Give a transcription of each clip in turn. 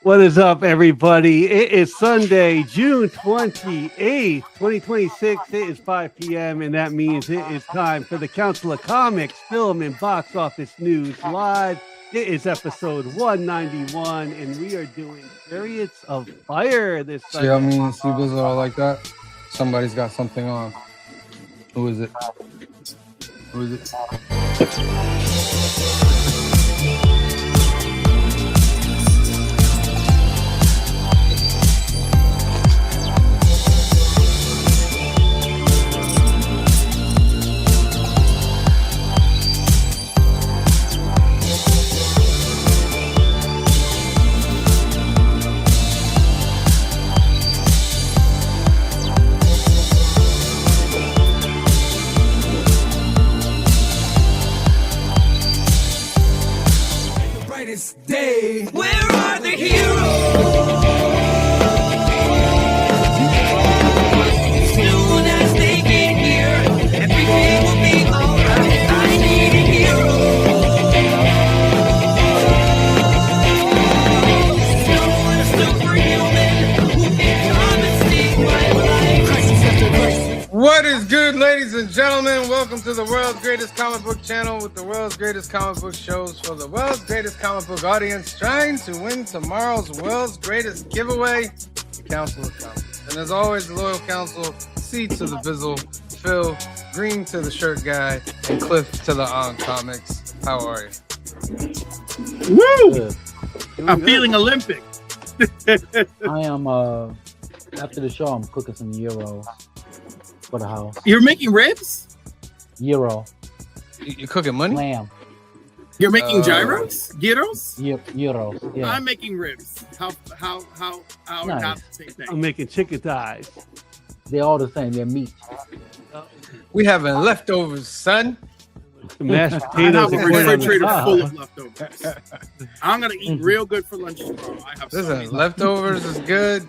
What is up, everybody? It is Sunday, June 28th, 2026. It is 5 p.m., and that means it is time for the Council of Comics, Film, and Box Office News Live. It is episode 191, and we are doing Chariots of Fire this Sunday. See how me and Seagulls are all like that? Somebody's got something on. Who is it? Who is it? Day. Where are the heroes? Soon as they get here, everything will be alright. I need a hero. Someone superhuman who can come and save my life. Crisis after crisis. What is good, ladies and gentlemen? Welcome to the world's greatest comic book channel with the world's greatest comic book shows for the world's greatest comic book audience, trying to win tomorrow's world's greatest giveaway, the Council of Comics. And as always, the loyal council, C to the Bizzle, Phil, Green to the shirt guy, and Cliff to the On Comics. How are you? Woo! I'm feeling Olympic. I am after the show I'm cooking some gyros for the house. You're making ribs? Gyro. You cooking money? Lamb. You're making gyros? Gyros? Gyros. Yeah. I'm making ribs. How Nice. not the same thing. I'm making chicken thighs. They're all the same. They're meat. We having leftovers, son. Mashed I potatoes have a and corn on the refrigerator cob. full of leftovers. I'm gonna eat real good for lunch tomorrow. I have so many Listen, leftovers is good.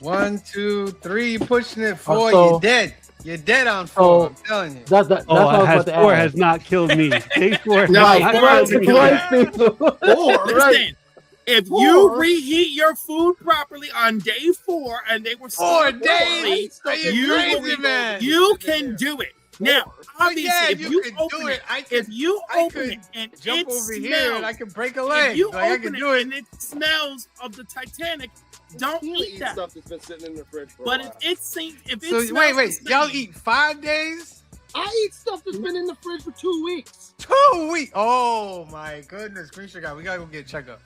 1, 2, 3, you pushing it. 4, So- you're dead. You're dead on 4. I'm telling you. That's what I Oh, was about to four ask. has not killed me. Day 4 has No, not four killed hasn't me. killed Right, Cecil. Listen, if you reheat your food properly on day 4 and they were 4 served days? Are you properly, crazy, man? you can do it. Now, obviously, yeah, if you can open do it, I if you I open could it and jump it over smells, here and I can break a leg. if you Like, I open can it do it. and it smells of the Titanic, don't eat that. Stuff that's been sitting in the fridge for But a while. if it smells So the wait, same- y'all eat 5 days? I eat stuff that's been in the fridge for 2 weeks. 2 weeks? Oh my goodness, Green Sugar guy, we gotta go get checked up.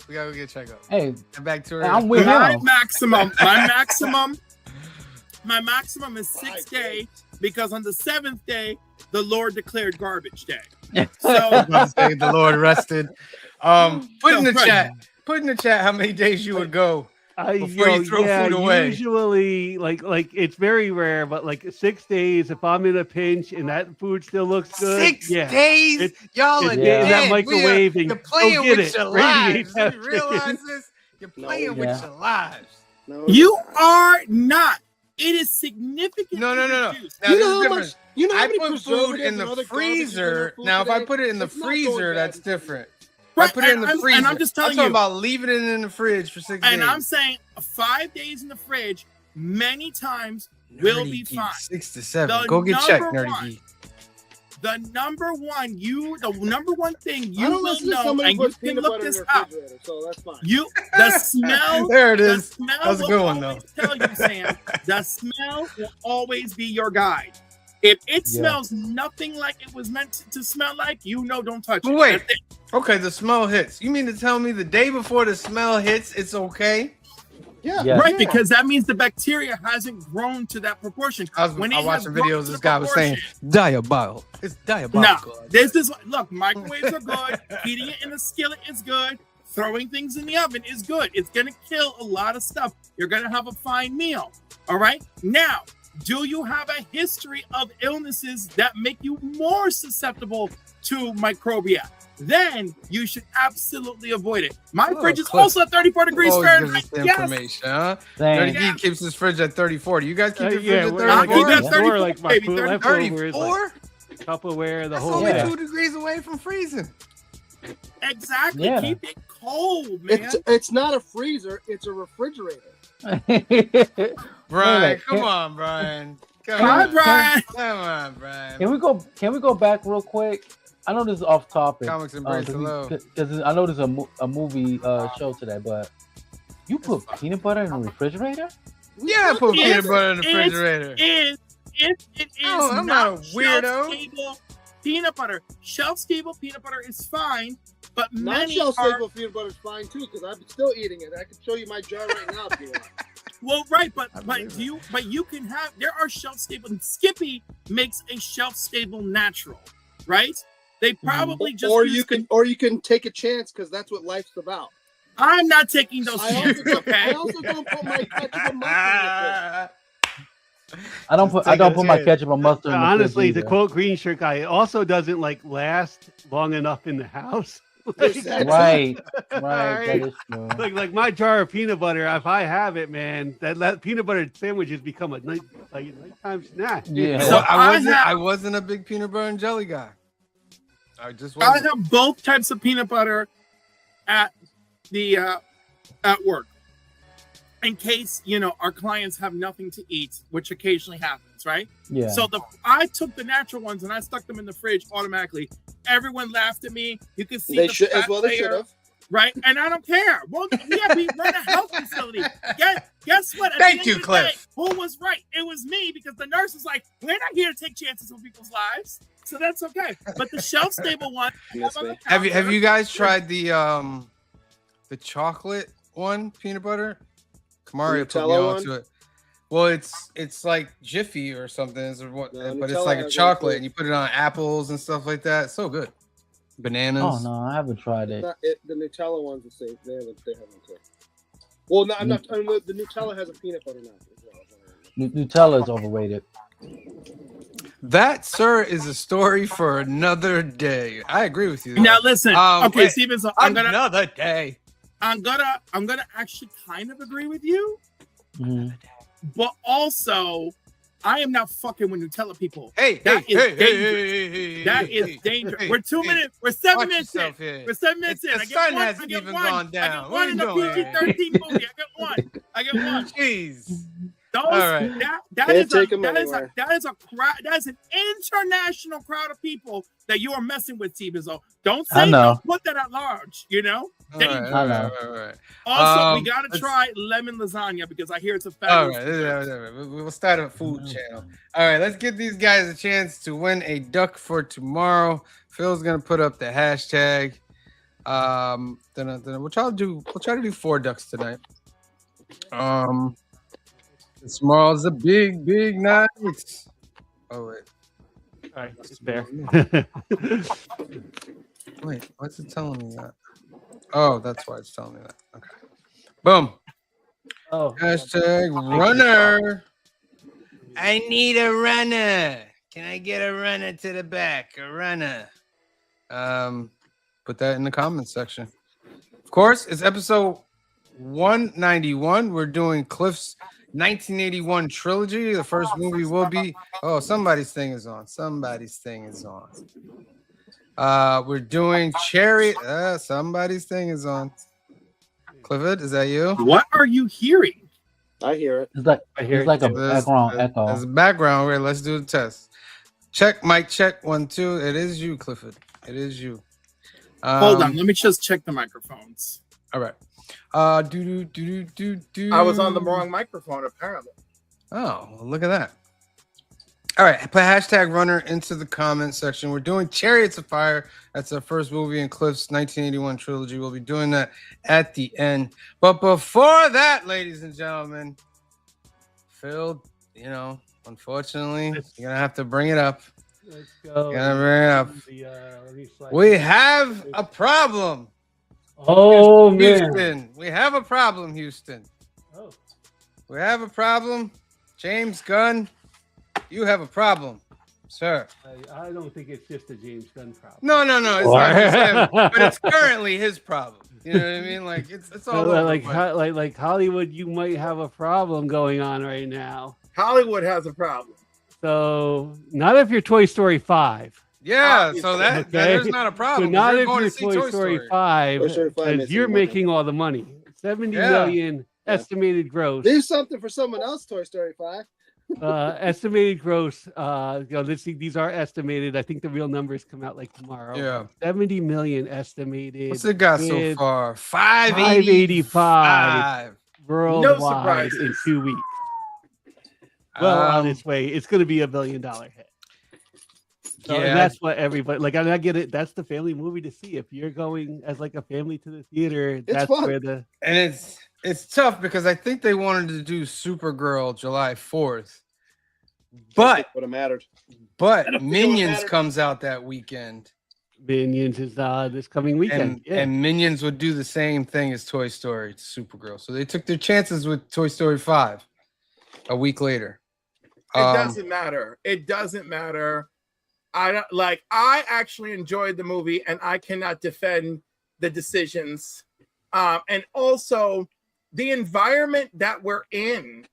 Hey, And back to I'm with my him. maximum is 6 days because on the 7th day the Lord declared garbage day. So I was about to say the Lord rested. Put in the Right. chat. Put in the chat how many days you would go. Before you throw food away. Usually, like it's very rare, but like 6 days. If I'm in a pinch and that food still looks good, 6 yeah. days? It's- Y'all are It's dead. in that microwave and You're go playing get with it. your Radiate lives. that You realize this? You're playing yeah. with your lives. No, you are not. It is significant. No. Now, You this know is how different. much? You know how I many put food preservatives in and the other garbage is in freezer. their food Now, if I today? put it in the It's not going freezer, bad that's in the different. Right, I put it in the and freezer. I'm just telling talking you. about leaving it in the fridge for 6 days. And I'm saying 5 days in the fridge many times will be Nerdy Geek, fine. 6 to 7. The Go get checked, number Nerdy one- Geek. The number one thing I you don't will listen to know, somebody and who you puts can peanut look butter in this their up. refrigerator, so that's fine. The smell. There it The is. smell That was a will good one, always tell you, Sam. The smell will always be your guide. If it Yeah. smells nothing like it was meant to smell like, don't touch But it. wait. That's it. Okay, the smell hits. You mean to tell me the day before the smell hits, it's okay? Yeah, Yeah. Right, because that means the bacteria hasn't grown to that proportion. I was When it watching has grown videos. to This the guy was saying proportion- diabolical. It's No, diabolical. this is look. Microwaves are good. Heating it in the skillet is good. Throwing things in the oven is good. It's gonna kill a lot of stuff. You're gonna have a fine meal. All right. Now, do you have a history of illnesses that make you more susceptible to microbia? Then you should absolutely avoid it. My Oh, fridge is Cliff. also at 34 degrees Always gives Fahrenheit. us the Yes. information, huh? Dang. Dirty Geek keeps his fridge at 34. Do you guys keep your fridge Yeah, at we're I like, keep 34? that yeah, 34, we're like my baby, food 34. leftovers, like 34? Tupperware, the That's whole only Yeah. 2 degrees away from freezing. Exactly. Yeah. Keep it cold, man. It's not a freezer. It's a refrigerator. Brian, Wait, come on, Brian. Come Bye, on, Brian. Come on, Brian. Can we go back real quick? I know this is off topic. Comics embrace the low. Because I know there's a movie show today, but you put peanut butter in the refrigerator? Yeah, I put peanut butter in the If refrigerator. it is Oh, I'm not a weirdo. shelf-stable peanut butter. Shelf-stable peanut butter is fine, but Not many shelf are... stable peanut butter is fine too, because I'm still eating it. I can show you my jar right now if you want. Well, right, but believe you can have, there are shelf-stable, Skippy makes a shelf-stable natural, right? They probably just Or use you can take a chance because that's what life's about. I'm not taking those I also, chances, I okay? also don't put my ketchup and mustard I don't put my ketchup or mustard in the Honestly, fridge to either. quote Green Shirt Guy, it also doesn't like last long enough in the house. There's that too. Right, that is true. Like my jar of peanut butter, if I have it, man, that peanut butter sandwich has become a nighttime snack. Yeah. So Well, I I wasn't a big peanut butter and jelly guy. I just I wasn't. have both types of peanut butter at the at work, in case our clients have nothing to eat, which occasionally happens, right? Yeah. So I took the natural ones and I stuck them in the fridge automatically. Everyone laughed at me. You can see They the should fat as well. They layer, should have. right? And I don't care. Well, yeah, we run a health facility. Guess what? At the Thank end you, of the Cliff. day, who was right? It was me, because the nurse was like, "We're not here to take chances with people's lives." So that's okay. But the shelf stable one, Yes, on the man. Have counter, you guys tried the chocolate one peanut butter? Kamaria put me Nutella onto one? it. Well, it's like Jiffy or something, but it's Nutella like a has chocolate, one and you put it on apples and stuff like that. So good. Bananas. Oh no, I haven't tried it. The Nutella one's the same. They have one too. Well, no, I'm not. I mean, the Nutella has a peanut butter now as well. Nutella is overrated. That, sir, is a story for another day. I agree with you. Now listen, okay, wait, Steven. So I'm gonna another day. actually kind of agree with you, Mhm. but also I am not fucking with Nutella people. Hey, That hey, is hey, dangerous. hey, That hey, is hey, dangerous. hey, We're 2 hey. minutes. We're 7 Watch minutes in. yourself here. We're 7 minutes in. The I get sun one. hasn't I get even one. gone down. I get What one are in you the doing? PG-13 movie. I get one. I get one. Jeez. Those, All right. that Can't is take 'em that is anywhere. that is a crowd. That is an international crowd of people that you are messing with, T-Bizzo. Don't I say, know. don't put that at large. All right, Dangerous. all right, all right. Also, we gotta let's- try lemon lasagna because I hear it's a All fabulous. right, dessert. we'll start a food channel. All right, let's give these guys a chance to win a duck for tomorrow. Phil's gonna put up the hashtag. Then we'll try to do 4 ducks tonight. Tomorrow's a big night. Oh wait, All right, it's fair. wait, what's it telling me that? Oh, that's why it's telling me that. Okay, boom. Oh, Hashtag runner. I need a runner. Can I get a runner to the back? A runner. Put that in the comments section. Of course, it's episode 191. We're doing Cliff's 1981 trilogy. The first movie will be. Oh, somebody's thing is on. Somebody's thing is on. We're doing Chariot. Somebody's thing is on. Clifford, is that you? What are you hearing? I hear it. it's like I hear it's like a There's- background There's echo. a background. Okay, let's do the test. Check, mic check, 1, 2. It is you, Clifford. It is you. Hold on, let me just check the microphones. All right. Do. I was on the wrong microphone, apparently. Oh, well, look at that. All right, put hashtag runner into the comment section. We're doing Chariots of Fire. That's our first movie in Cliff's 1981 trilogy. We'll be doing that at the end. But before that, ladies and gentlemen, Phil, unfortunately, you're going to have to bring it up. Let's go. You're gonna bring it up. Let me slide We this. have a problem. Oh man. Houston. We have a problem, Houston. Oh. We have a problem. James Gunn, you have a problem, sir. I don't think it's just a James Gunn problem. No. It's not just him, but it's currently his problem. You know what I mean? Like it's all over like, the place. like Hollywood, you might have a problem going on right now. Hollywood has a problem. So not if you're Toy Story 5. Yeah, so that Okay. there's not a So problem. not You're if going you're to see Toy Story 5, Toy Story 5 because makes you're more money. making all the money. 70 Yeah. million Yeah. estimated gross. There's something for someone else. Toy Story 5. Estimated gross. Let's see. These are estimated. I think the real numbers come out like tomorrow. Yeah. 70 million estimated. What's it got so with far? 585 585. worldwide in 2 weeks. Well, on Um, its way. It's going to be $1 billion hit. So, Yeah. and that's what everybody like. I get it. That's the family movie to see. If you're going as like a family to the theater, that's fun. where the And it's tough because I think they wanted to do Supergirl July 4th. But Would have mattered. but don't think it would Minions matter. comes out that weekend. Minions is this coming weekend. And Minions would do the same thing as Toy Story to Supergirl. So they took their chances with Toy Story 5 a week later. It doesn't matter. It doesn't matter. I actually enjoyed the movie, and I cannot defend the decisions. And also the environment that we're in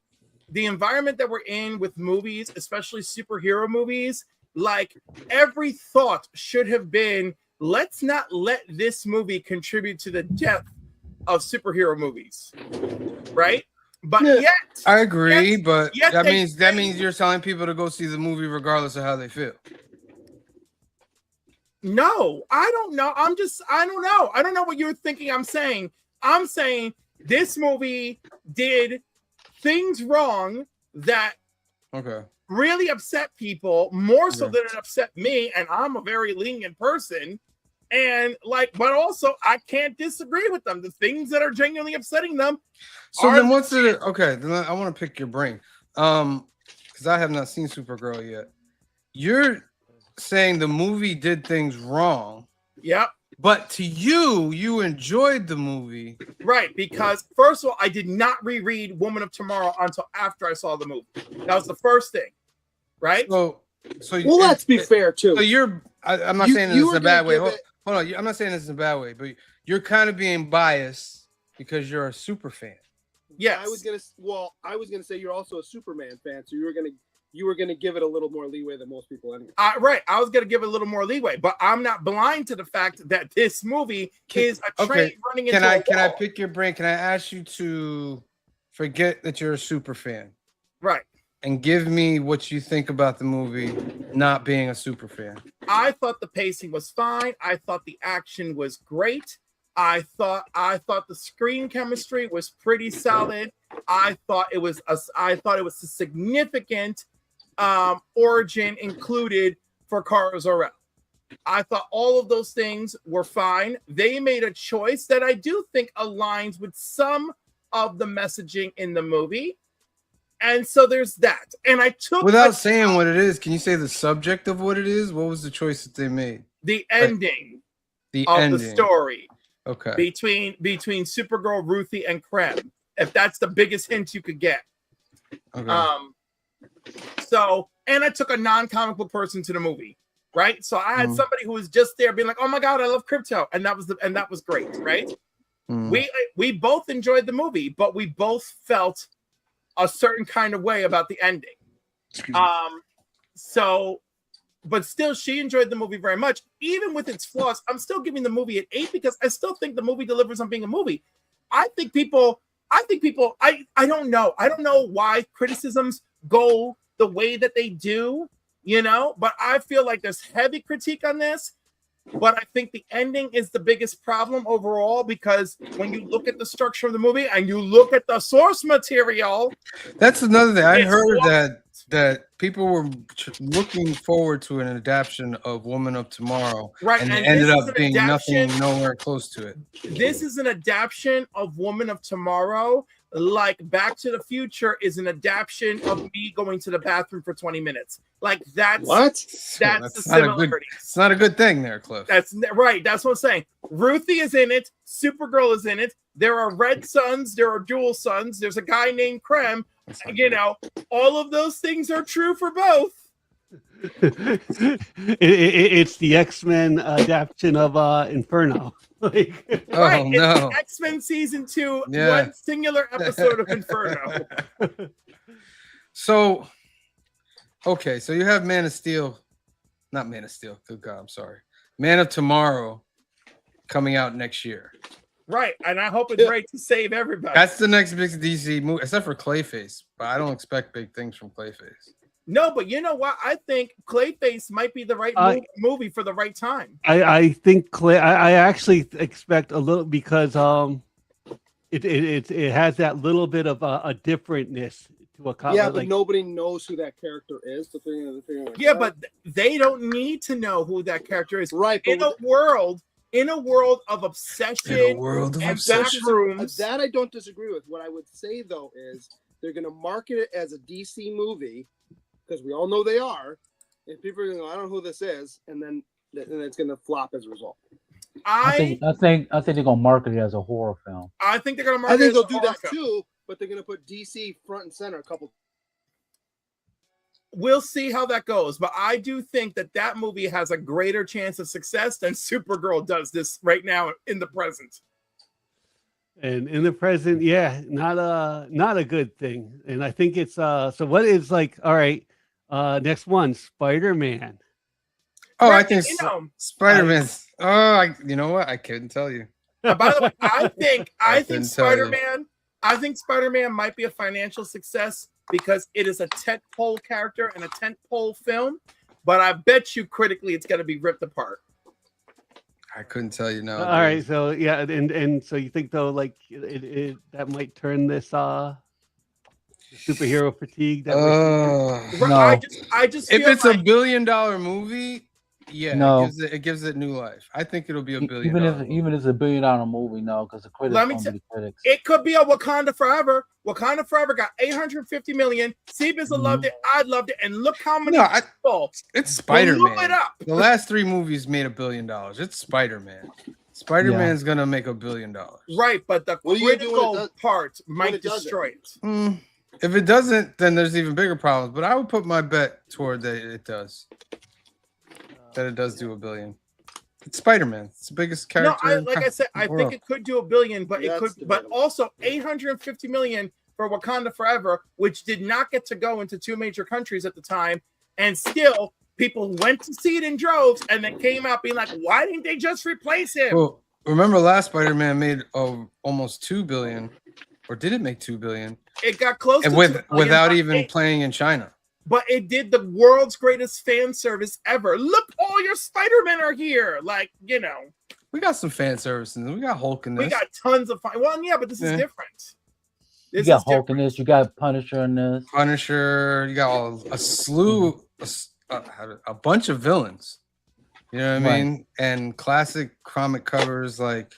with movies, especially superhero movies, like every thought should have been, let's not let this movie contribute to the death of superhero movies. Right? But Yeah. yet I agree, but yet that they means you're telling people to go see the movie regardless of how they feel. no, I don't know. I don't know. I don't know what you're thinking I'm saying. I'm saying this movie did things wrong that Okay. really upset people more so Yeah. than it upset me. And I'm a very lenient person. And but also I can't disagree with them. The things that are genuinely upsetting them. So are then the what's the okay? Then I want to pick your brain. Because I have not seen Supergirl yet. You're saying the movie did things wrong, Yep. but to you enjoyed the movie. Right, because first of all, I did not reread Woman of Tomorrow until after I saw the movie. That was the first thing, right? So Well, let's be fair too. So I'm not You- saying you this were in a bad gonna way. give Hold it- on, I'm not saying this in a bad way, but you're kind of being biased because you're a super fan. Yes. I was gonna say you're also a Superman fan, so you were gonna give it a little more leeway than most people anyway. Right. I was going to give it a little more leeway, but I'm not blind to the fact that this movie is a train running into Can I wall. pick your brain? Can I ask you to forget that you're a super fan Right. and give me what you think about the movie not being a super fan? I thought the pacing was fine. I thought the action was great. I thought the screen chemistry was pretty solid. I thought it was a significant origin included for Kara Zor-El. I thought all of those things were fine. They made a choice that I do think aligns with some of the messaging in the movie. And so there's that. And I took Without saying what it is, can you say the subject of what it is? What was the choice that they made? the ending The of ending. the story Okay. between Supergirl, Ruthie, and Krem. If that's the biggest hint you could get. Okay. So, and I took a non-comic book person to the movie, right? So I had Mhm. somebody who was just there being like, "Oh my god, I love crypto," and that was great, right? Mm. We both enjoyed the movie, but we both felt a certain kind of way about the ending. So, but still, she enjoyed the movie very much, even with its flaws. I'm still giving the movie an 8 because I still think the movie delivers on being a movie. I don't know. I don't know why criticisms go the way that they do, but I feel like there's heavy critique on this. But I think the ending is the biggest problem overall, because when you look at the structure of the movie and you look at the source material, That's another thing. I It's heard what- that people were looking forward to an adaptation of Woman of Tomorrow, right? and it And ended this is up an being adaptation- nothing, nowhere close to it. This is an adaptation of Woman of Tomorrow, like Back to the Future is an adaptation of me going to the bathroom for 20 minutes. Like that's What? So that's the not a good. similarities. It's not a good thing, there, Cliff. That's right. That's what I'm saying. Ruthie is in it. Supergirl is in it. There are red suns. There are dual suns. There's a guy named Krem. That's not good. All of those things are true for both. It's the X-Men adaptation of Inferno. Like, Oh Right. no. It's X-Men season 2, Yeah. one singular episode of Inferno. So, okay, so you have Man of Steel not Man of Steel. Good God, I'm sorry. Man of Tomorrow coming out next year. Right, and I hope it's right to save everybody. That's the next big DC movie, except for Clayface. But I don't expect big things from Clayface. No, but you know what? I think Clayface might be the right movie for the right time. I think I actually expect a little because it has that little bit of a differentness to a comic. Yeah, but nobody knows who that character is. Yeah, but they don't need to know who that character is. Right. In a world of obsession, backrooms. That I don't disagree with. What I would say though is they're going to market it as a DC movie because we all know they are, and people are going to go, I don't know who this is, and then it's going to flop as a result. I think they're gonna market it as a horror film. I think they're gonna market. I think it they'll do that too, but they're gonna put DC front and center a couple. We'll see how that goes, but I do think that movie has a greater chance of success than Supergirl does this right now in the present. And in the present, yeah, not a good thing. And I think it's so. What is like? All right, next one, Spider-Man. Oh, I think Spider-Man. You know what? I couldn't tell you. By the way, I think Spider-Man. I think Spider-Man might be a financial success because it is a tentpole character and a tentpole film. But I bet you critically, it's going to be ripped apart. I couldn't tell you. No. All right, so yeah, and so you think though, like it that might turn this superhero fatigue. No. I just if it's like a $1 billion movie. Yeah, no. it gives it new life. I think it'll be $1 billion. Even if it's $1 billion movie, no, because the critics won't be the critics. It could be a Wakanda Forever. Wakanda Forever got $850 million. Seabism loved it. I loved it, and look how many people. It's Spider-Man. The last 3 movies made $1 billion. It's Spider-Man. Spider-Man's gonna make $1 billion. Right, but the critical part might destroy it. If it doesn't, then there's even bigger problems. But I would put my bet toward that it does. That it does do $1 billion. It's Spider-Man. It's the biggest character. No, like I said, I think it could do $1 billion, but it could. But also $850 million for Wakanda Forever, which did not get to go into 2 major countries at the time, and still people went to see it in droves, and then came out being like, "Why didn't they just replace him?" Well, remember last Spider-Man made almost $2 billion, or did it make $2 billion? It got close to without even playing in China. But it did the world's greatest fan service ever. Look, all your Spider-Men are here. Like, you know. We got some fan service and we got Hulk in this. We got tons of fun. Well, yeah, but this is different. You got Hulk in this. You got Punisher in this. You got a slew, a bunch of villains. You know what I mean? And classic comic covers like.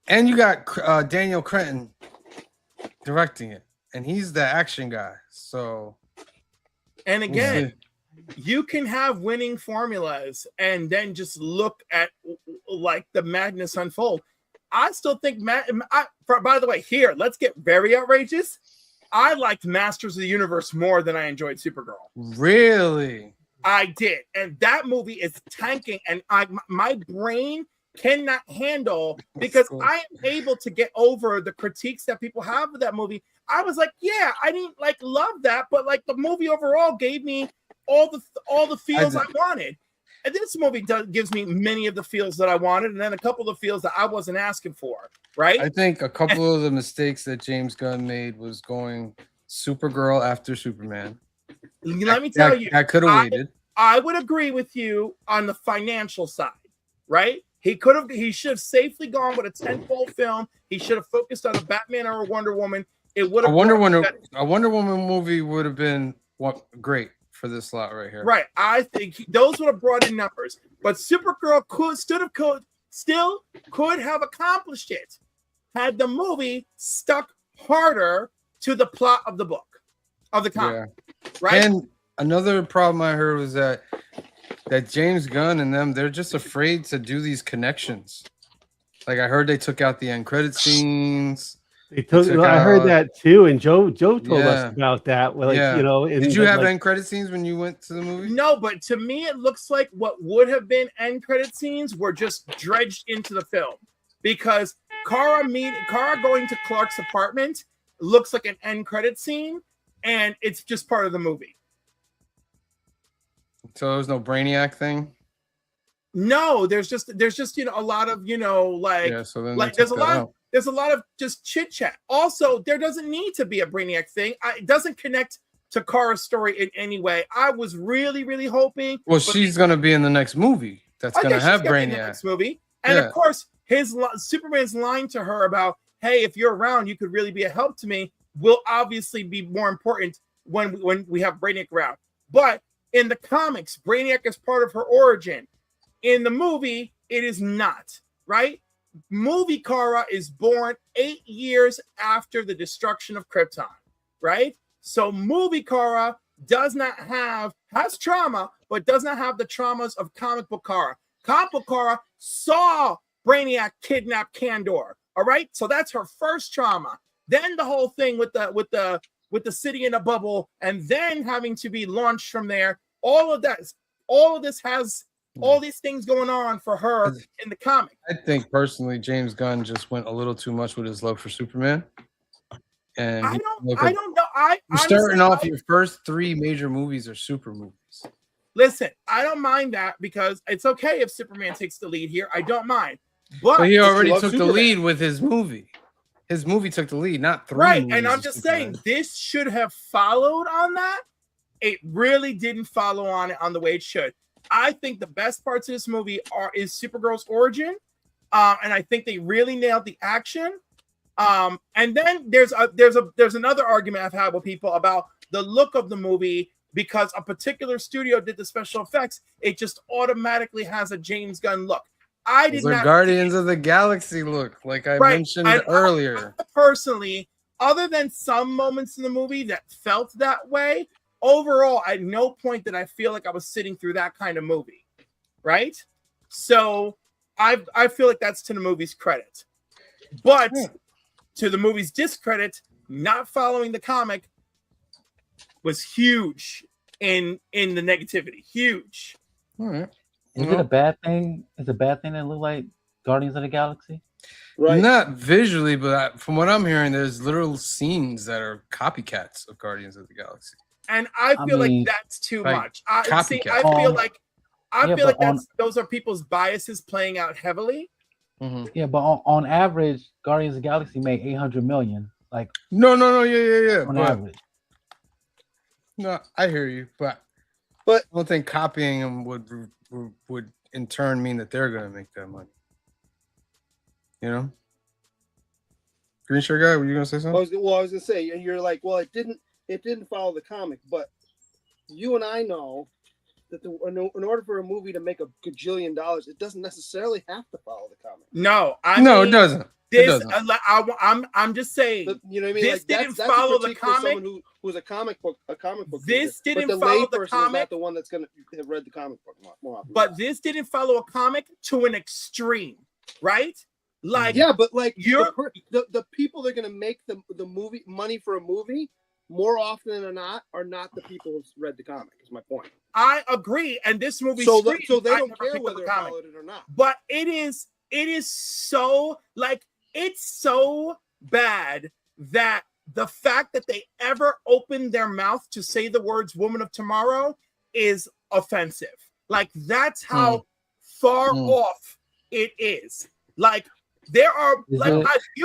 And you got Daniel Cretton directing it. And he's the action guy. So. And again, you can have winning formulas and then just look at like the madness unfold. I still think by the way, here, let's get very outrageous. I liked Masters of the Universe more than I enjoyed Supergirl. Really? I did. And that movie is tanking, and my brain cannot handle because I am able to get over the critiques that people have of that movie. I was like, yeah, I didn't love that, but like the movie overall gave me all the feels I wanted. And this movie gives me many of the feels that I wanted, and then a couple of the feels that I wasn't asking for. Right? I think a couple of the mistakes that James Gunn made was going Supergirl after Superman. Let me tell you, I could have waited. I would agree with you on the financial side, right? He should have safely gone with a tentpole film. He should have focused on a Batman or a Wonder Woman. It would have a Wonder Woman movie would have been great for this slot right here. Right. I think those would have brought in numbers. But Supergirl still could have accomplished it had the movie stuck harder to the plot of the book, of the comic. Yeah. Right. And another problem I heard was that James Gunn and them, they're just afraid to do these connections. Like I heard they took out the end credit scenes. I heard that too, and Joe told us about that. Well, you know, did you have end credit scenes when you went to the movie? No, but to me, it looks like what would have been end credit scenes were just dredged into the film because Kara going to Clark's apartment looks like an end credit scene, and it's just part of the movie. So there was no Brainiac thing. No, there's just a lot of like Yeah. So then like there's a lot. there's a lot of just chit chat. Also, there doesn't need to be a Brainiac thing. It doesn't connect to Kara's story in any way. I was really hoping. Well, she's gonna be in the next movie. That's gonna have Be in the Brainiac. next movie, and of course, Superman's line to her about, "Hey, if you're around, you could really be a help to me," will obviously be more important when we have Brainiac around. But in the comics, Brainiac is part of her origin. In the movie, it is not, right? Movie Kara is born 8 years after the destruction of Krypton, right? So movie Kara has trauma, but does not have the traumas of comic book Kara. Comic book Kara saw Brainiac kidnap Kandor, all right? So that's her first trauma. Then the whole thing with the city in a bubble, and then having to be launched from there. All of this has all these things going on for her in the comic. I think personally, James Gunn just went a little too much with his love for Superman. And I don't know. You're starting off your first 3 major movies are super movies. Listen, I don't mind that because it's okay if Superman takes the lead here. I don't mind. But he already took Superman. the lead with his movie. His movie took the lead, not 3. Right, and I'm just saying this should have followed on that. It really didn't follow on it on the way it should. I think the best parts of this movie is Supergirl's origin, and I think they really nailed the action. And then there's another argument I've had with people about the look of the movie, because a particular studio did the special effects. It just automatically has a James Gunn look. I did not. Guardians of the Galaxy look, like I mentioned earlier. I personally, other than some moments in the movie that felt that way, overall, at no point did I feel like I was sitting through that kind of movie, right? So I feel like that's to the movie's credit. But to the movie's discredit, not following the comic was huge in the negativity. Huge. All right. Is it a bad thing? Is it a bad thing that look like Guardians of the Galaxy? Right. Not visually, but from what I'm hearing, there's literal scenes that are copycats of Guardians of the Galaxy. And I feel like that's too much. I feel like those are people's biases playing out heavily. Mm-hmm. Yeah, but on average, Guardians of the Galaxy made 800 million. Like no, yeah. On average. No, I hear you, but I don't think copying them would in turn mean that they're gonna make that money. You know, Green Shirt Guy, were you gonna say something? I was gonna say, and you're like, well, it didn't follow the comic, but you and I know that in order for a movie to make $1 gajillion, it doesn't necessarily have to follow the comic. No, it doesn't. I'm just saying. But, you know what I mean? This didn't follow the comic. Someone who's a comic book. This reader. didn't but follow the layperson comic. is not the one that's going to have read the comic book more often. But this didn't follow a comic to an extreme, right? Like but like the people that are going to make the movie money for a movie more often than not are not the people who've read the comic. Is my point. I agree, and this movie so they don't care whether they followed it or not. But it is so it's so bad that the fact that they ever opened their mouth to say the words "Woman of Tomorrow" is offensive. Like that's how far off it is. Like there are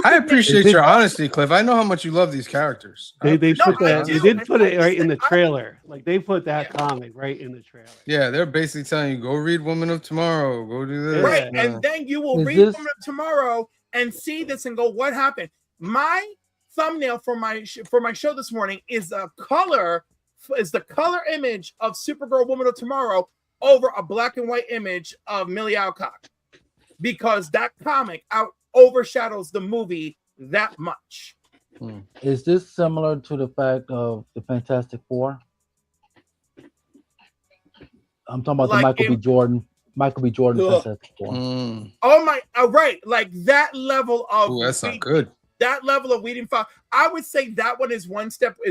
I appreciate your honesty, Cliff. I know how much you love these characters. They did put it right in the trailer. Like they put that comic right in the trailer. Yeah, they're basically telling you, go read Woman of Tomorrow, go do this. Right, and then you will read Woman of Tomorrow and see this and go, what happened? My thumbnail for my show this morning is the color image of Supergirl Woman of Tomorrow over a black and white image of Millie Alcock, because that comic overshadows the movie that much. Is this similar to the fact of the Fantastic Four? I'm talking about the Michael B. Jordan Fantastic Four. Oh my! Right, like that level of. Ooh, that's not good. That level of weeding file. I would say that one is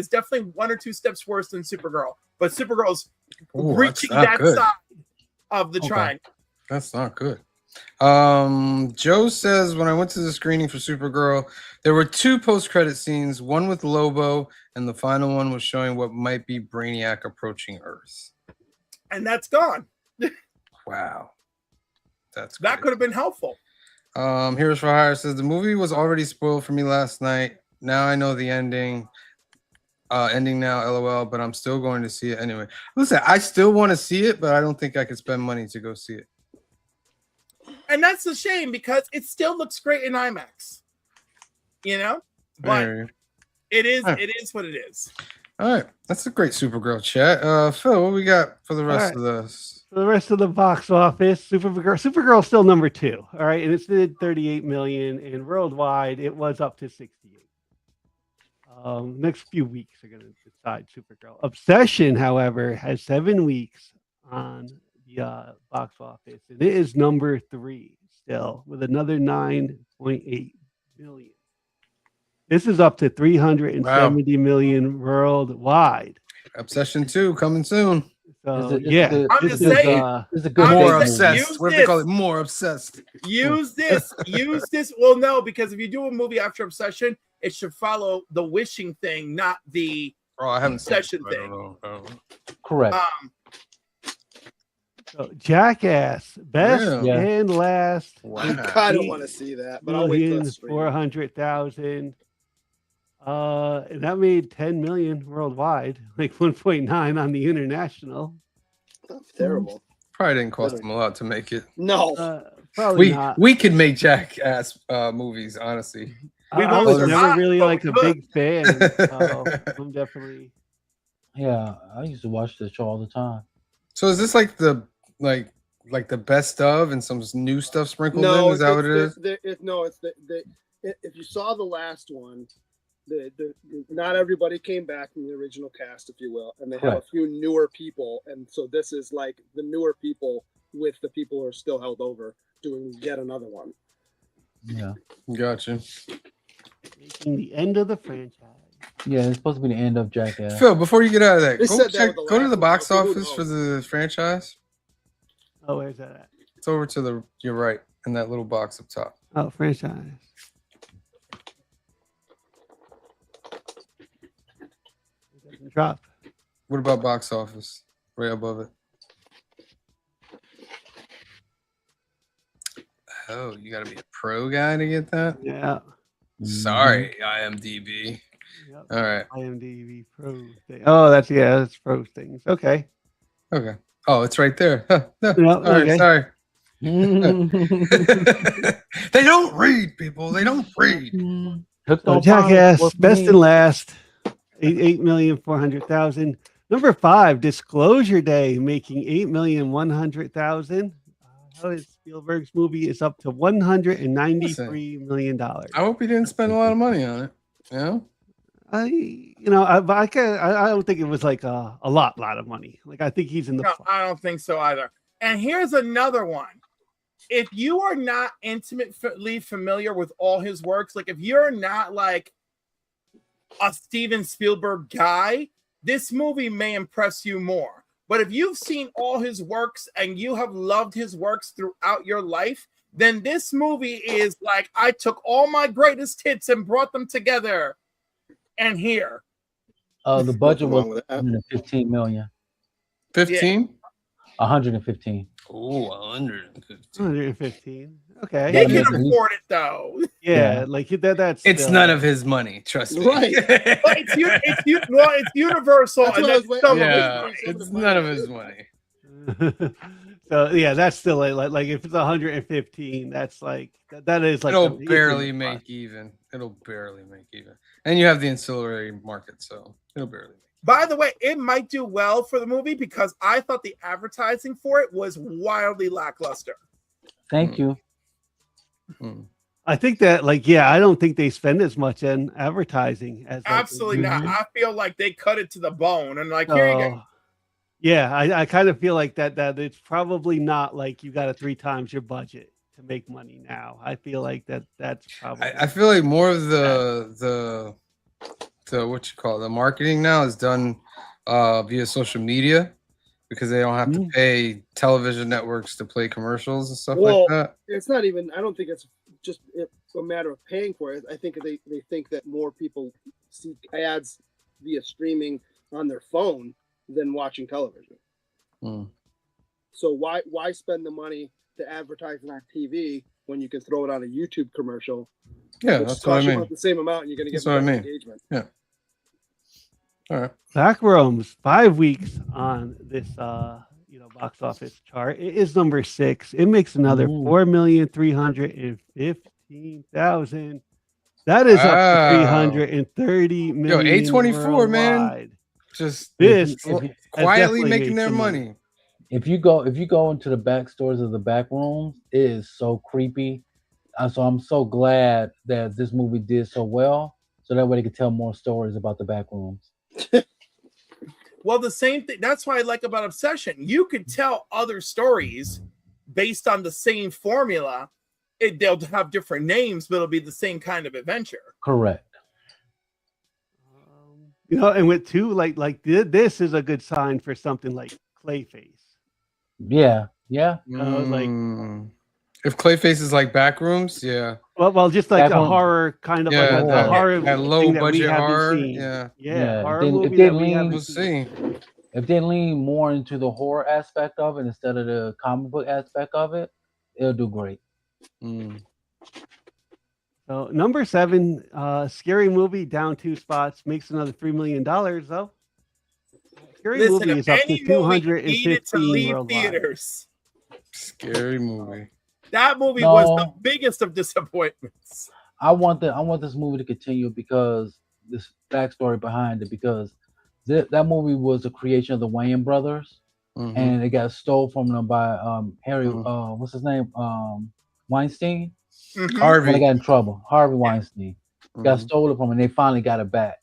definitely 1 or 2 steps worse than Supergirl. But Supergirl's reaching that side of the triangle. That's not good. Joe says, when I went to the screening for Supergirl, there were 2 post-credit scenes, one with Lobo, and the final one was showing what might be Brainiac approaching Earth. and that's gone. Wow. That's That great. could have been helpful. Heroes for Hire says the movie was already spoiled for me last night. Now I know the ending. Ending now, LOL, but I'm still going to see it anyway. Listen, I still want to see it, but I don't think I could spend money to go see it. And that's a shame because it still looks great in IMAX. You know? But it is what it is. All right. That's a great Supergirl chat. Phil, what we got for the rest of this? For the rest of the box office, Supergirl's still number 2. All right, and it's did 38 million, and worldwide it was up to 68. Next few weeks are going to decide Supergirl. Obsession, however, has 7 weeks on the box office, and it is number 3 still with another 9.8 million. This is up to 370 million worldwide. Obsession 2 coming soon. So, I'm just saying, it's a good more movie. obsessed. What do they call it? More obsessed. Use this. Well, no, because if you do a movie after Obsession, it should follow the wishing thing, not the I haven't obsession seen it. thing. I don't know. Correct. So Jackass, best Really? and last. I kind of want to see that, but I'll wait till it's streamed. 400,000. And that made 10 million worldwide, like 1.9 on the international. That's terrible. Probably didn't cost them a lot to make it. No, probably not. We could make Jackass movies, honestly. I was never really like a big fan. So I'm definitely. Yeah, I used to watch this show all the time. So is this like the best of and some new stuff sprinkled in? Is that what it is? If you saw the last one, not everybody came back from the original cast, if you will, and they have a few newer people, and so this is like the newer people with the people who are still held over doing yet another one. Yeah, gotcha. Making the end of the franchise. Yeah, it's supposed to be the end of Jackass. Phil, before you get out of that, go to the last box one, office for the franchise. Oh, where's that at? It's over to your right in that little box up top. Oh, franchise. It doesn't drop. What about box office? Right above it. Oh, you got to be a pro guy to get that? Yeah. Sorry, IMDb. Yep. All right. IMDb pro thing. Oh, that's pro things. Okay. Okay. Oh, it's right there. Huh. No, No, okay. Sorry. They don't read, people. They don't read. So Jackass, best and last, 8,400,000. Number 5, Disclosure Day, making 8,100,000. How is Spielberg's movie is up to $193 million. I hope he didn't spend a lot of money on it. Yeah. I don't think it was like a lot of money. Like I think he's in the. No, I don't think so either. And here's another one. If you are not intimately familiar with all his works, like if you're not like a Steven Spielberg guy, this movie may impress you more. But if you've seen all his works and you have loved his works throughout your life, then this movie is like, I took all my greatest hits and brought them together. And here. The budget was 115 million. 15? 115. Oh, 115. 115. Okay. They can afford it though. Yeah, like that's. It's none of his money. Trust me. Right. It's Universal. It's none of his money. So yeah, that's still like if it's 115, that's like that is like it'll barely make even. It'll barely make even. And you have the ancillary market, so it'll barely. By the way, it might do well for the movie because I thought the advertising for it was wildly lackluster. Thank you. I think that I don't think they spend as much on advertising as absolutely not. I feel like they cut it to the bone and like here you go. Yeah, I kind of feel like that it's probably not like you got to 3 times your budget to make money now. I feel like that's probably. I feel like more of the what you call it, the marketing now is done via social media because they don't have to pay television networks to play commercials and stuff like that. It's not even. I don't think it's just a matter of paying for it. I think they think that more people see ads via streaming on their phone than watching television. So why spend the money to advertise it on TV when you can throw it on a YouTube commercial? Yeah, which that's what I costs you mean. about the same amount, and you're going to get That's what I better mean. engagement. Yeah. All right. Backrooms, 5 weeks on this box office chart. It is number 6. It makes another 4,315,000. That is up to Wow. 330 million. Yo, A24, man. worldwide. Just This If you- has quietly definitely making made their some money. If you go into the back stores of the back rooms, it is so creepy. So I'm so glad that this movie did so well, so that way they could tell more stories about the back rooms. Well, the same thing. That's what I like about Obsession. You could tell other stories based on the same formula. They'll have different names, but it'll be the same kind of adventure. Correct. And with two, this is a good sign for something like Clayface. Yeah. If Clayface is like Backrooms, yeah. Well, just like a Backrooms. horror kind of Yeah, like a horror that thing low that we budget haven't horror. seen. Yeah. Horror If movie they that we lean- haven't We'll seen. see. If they lean more into the horror aspect of it instead of the comic book aspect of it, it'll do great. Mm. So number 7, Scary Movie, down 2 spots, makes another $3 million though. Scary Listen, Movie if is up to any movie needed to 215 leave worldwide. theaters, Scary movie. that movie No. was the biggest of disappointments. I want this movie to continue because this backstory behind it, because that movie was a creation of the Wayans brothers, Mhm. and it got stole from them by Harry. Mhm. What's his name? Weinstein. Mhm. When they Harvey. got in trouble, Harvey Weinstein got Mhm. stolen from, and they finally got it back.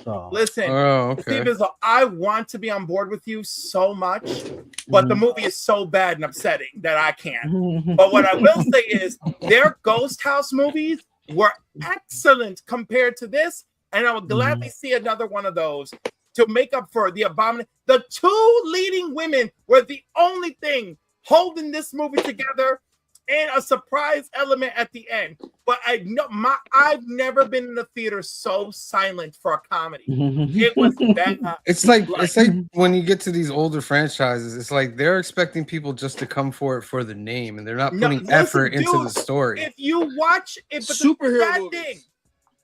So Listen, Oh, okay. Steve Izzo, I want to be on board with you so much, but the movie is so bad and upsetting that I can't. But what I will say is their Ghost House movies were excellent compared to this, and I would gladly see another one of those to make up for the abomination. The 2 leading women were the only thing holding this movie together, and a surprise element at the end. But I've never been in the theater so silent for a comedy. It was bad. It's like when you get to these older franchises, it's like they're expecting people just to come for it for the name, and they're not No, putting listen, effort into dude, the story. If you watch it, but Superhero movies.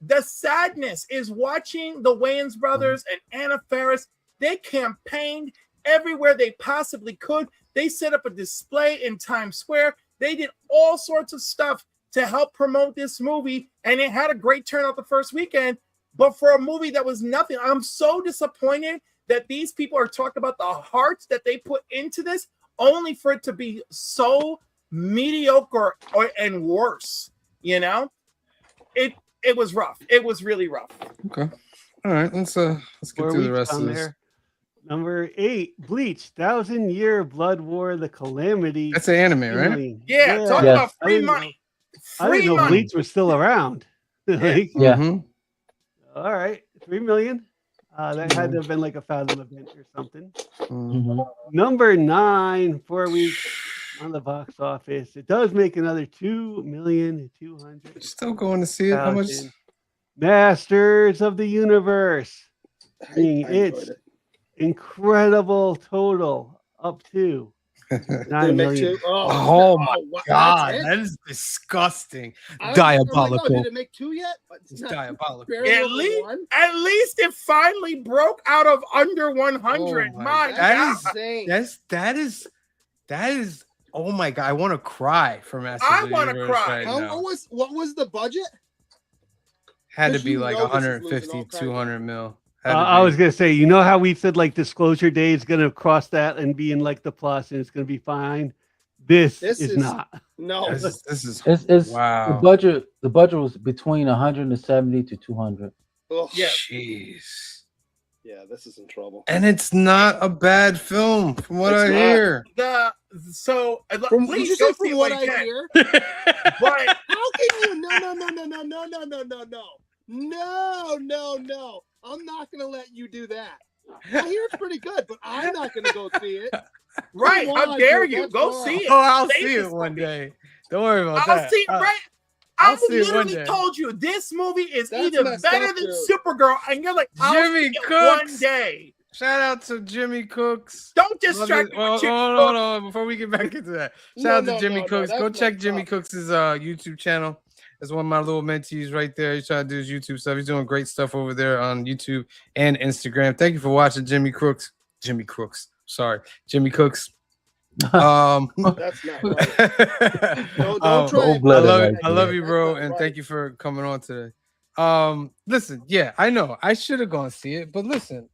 the sadness is watching the Wayans brothers and Anna Faris. They campaigned everywhere they possibly could. They set up a display in Times Square. They did all sorts of stuff to help promote this movie, and it had a great turnout the first weekend. But for a movie that was nothing, I'm so disappointed that these people are talking about the heart that they put into this, only for it to be so mediocre and worse. It was rough. It was really rough. Okay. All right. Let's get 4 through the weeks rest on of this. there. Number 8, Bleach, 1,000-Year Blood War, The Calamity. That's an anime, right? Healing. Yeah, talk Yes. about free money. I didn't Free know money. Bleach was still around. Like, Yeah. Mhm. all right, 3 million. That had to have been like a Fathom event or something. Mhm. Number 9, 4 weeks on the box office. It does make another 2,200,000. Still going to see it. How much? Masters of the Universe. I Being enjoyed its it. incredible total up to Did it 9 make million. 2? Oh, Oh my wow, God, that's it? that is disgusting. I was like, Diabolical. did it make 2 yet? But It's not diabolical. barely At over least, 1? at least it finally broke out of under 100. Oh my my God. God. That Insane. that is. Oh my God, I want to cry for Masters I of the wanna Universe cry. right How, now. what was the budget? Had to Because be you like know this is losing 150, all kinds of- 200 mil. Had to I be. was gonna say, how we said like Disclosure Day is gonna cross that and be in like the plus, and it's gonna be fine. This This is is- not. No. This is It's wow. the budget was between 170 to 200. Ugh. Yeah. Jeez. Yeah, this is in trouble. And it's not a bad film, from what It's I not. hear. From, please you go say see from what what you I can. hear? But How can you? No. I'm not going to let you do that. I hear it's pretty good, but I'm not going to go see it. right, Come how on, dare dude, you? that's Go wrong. see it. Oh, I'll Save see this it one movie. day. Don't worry about I'll that. see it, right? I'll I see it one literally day. told you this movie is That's either messed better up, than dude. Supergirl, and you're like, I'll Jimmy see it Cooks. one day. Shout out to Jimmy Cooks. Don't distract me. Well, with chick hold cooks. on, before we get back into that. No, Shout out no, to Jimmy no, Cooks. that's Go check messed Jimmy up. Cooks' YouTube channel. That's one of my little mentees right there. He's trying to do his YouTube stuff. He's doing great stuff over there on YouTube and Instagram. Thank you for watching Jimmy Cooks. Jimmy Cooks. That's not right. Don't try it. I love you, bro, That's not and right. thank you for coming on today. Listen, yeah, I know I should have gone see it, but listen,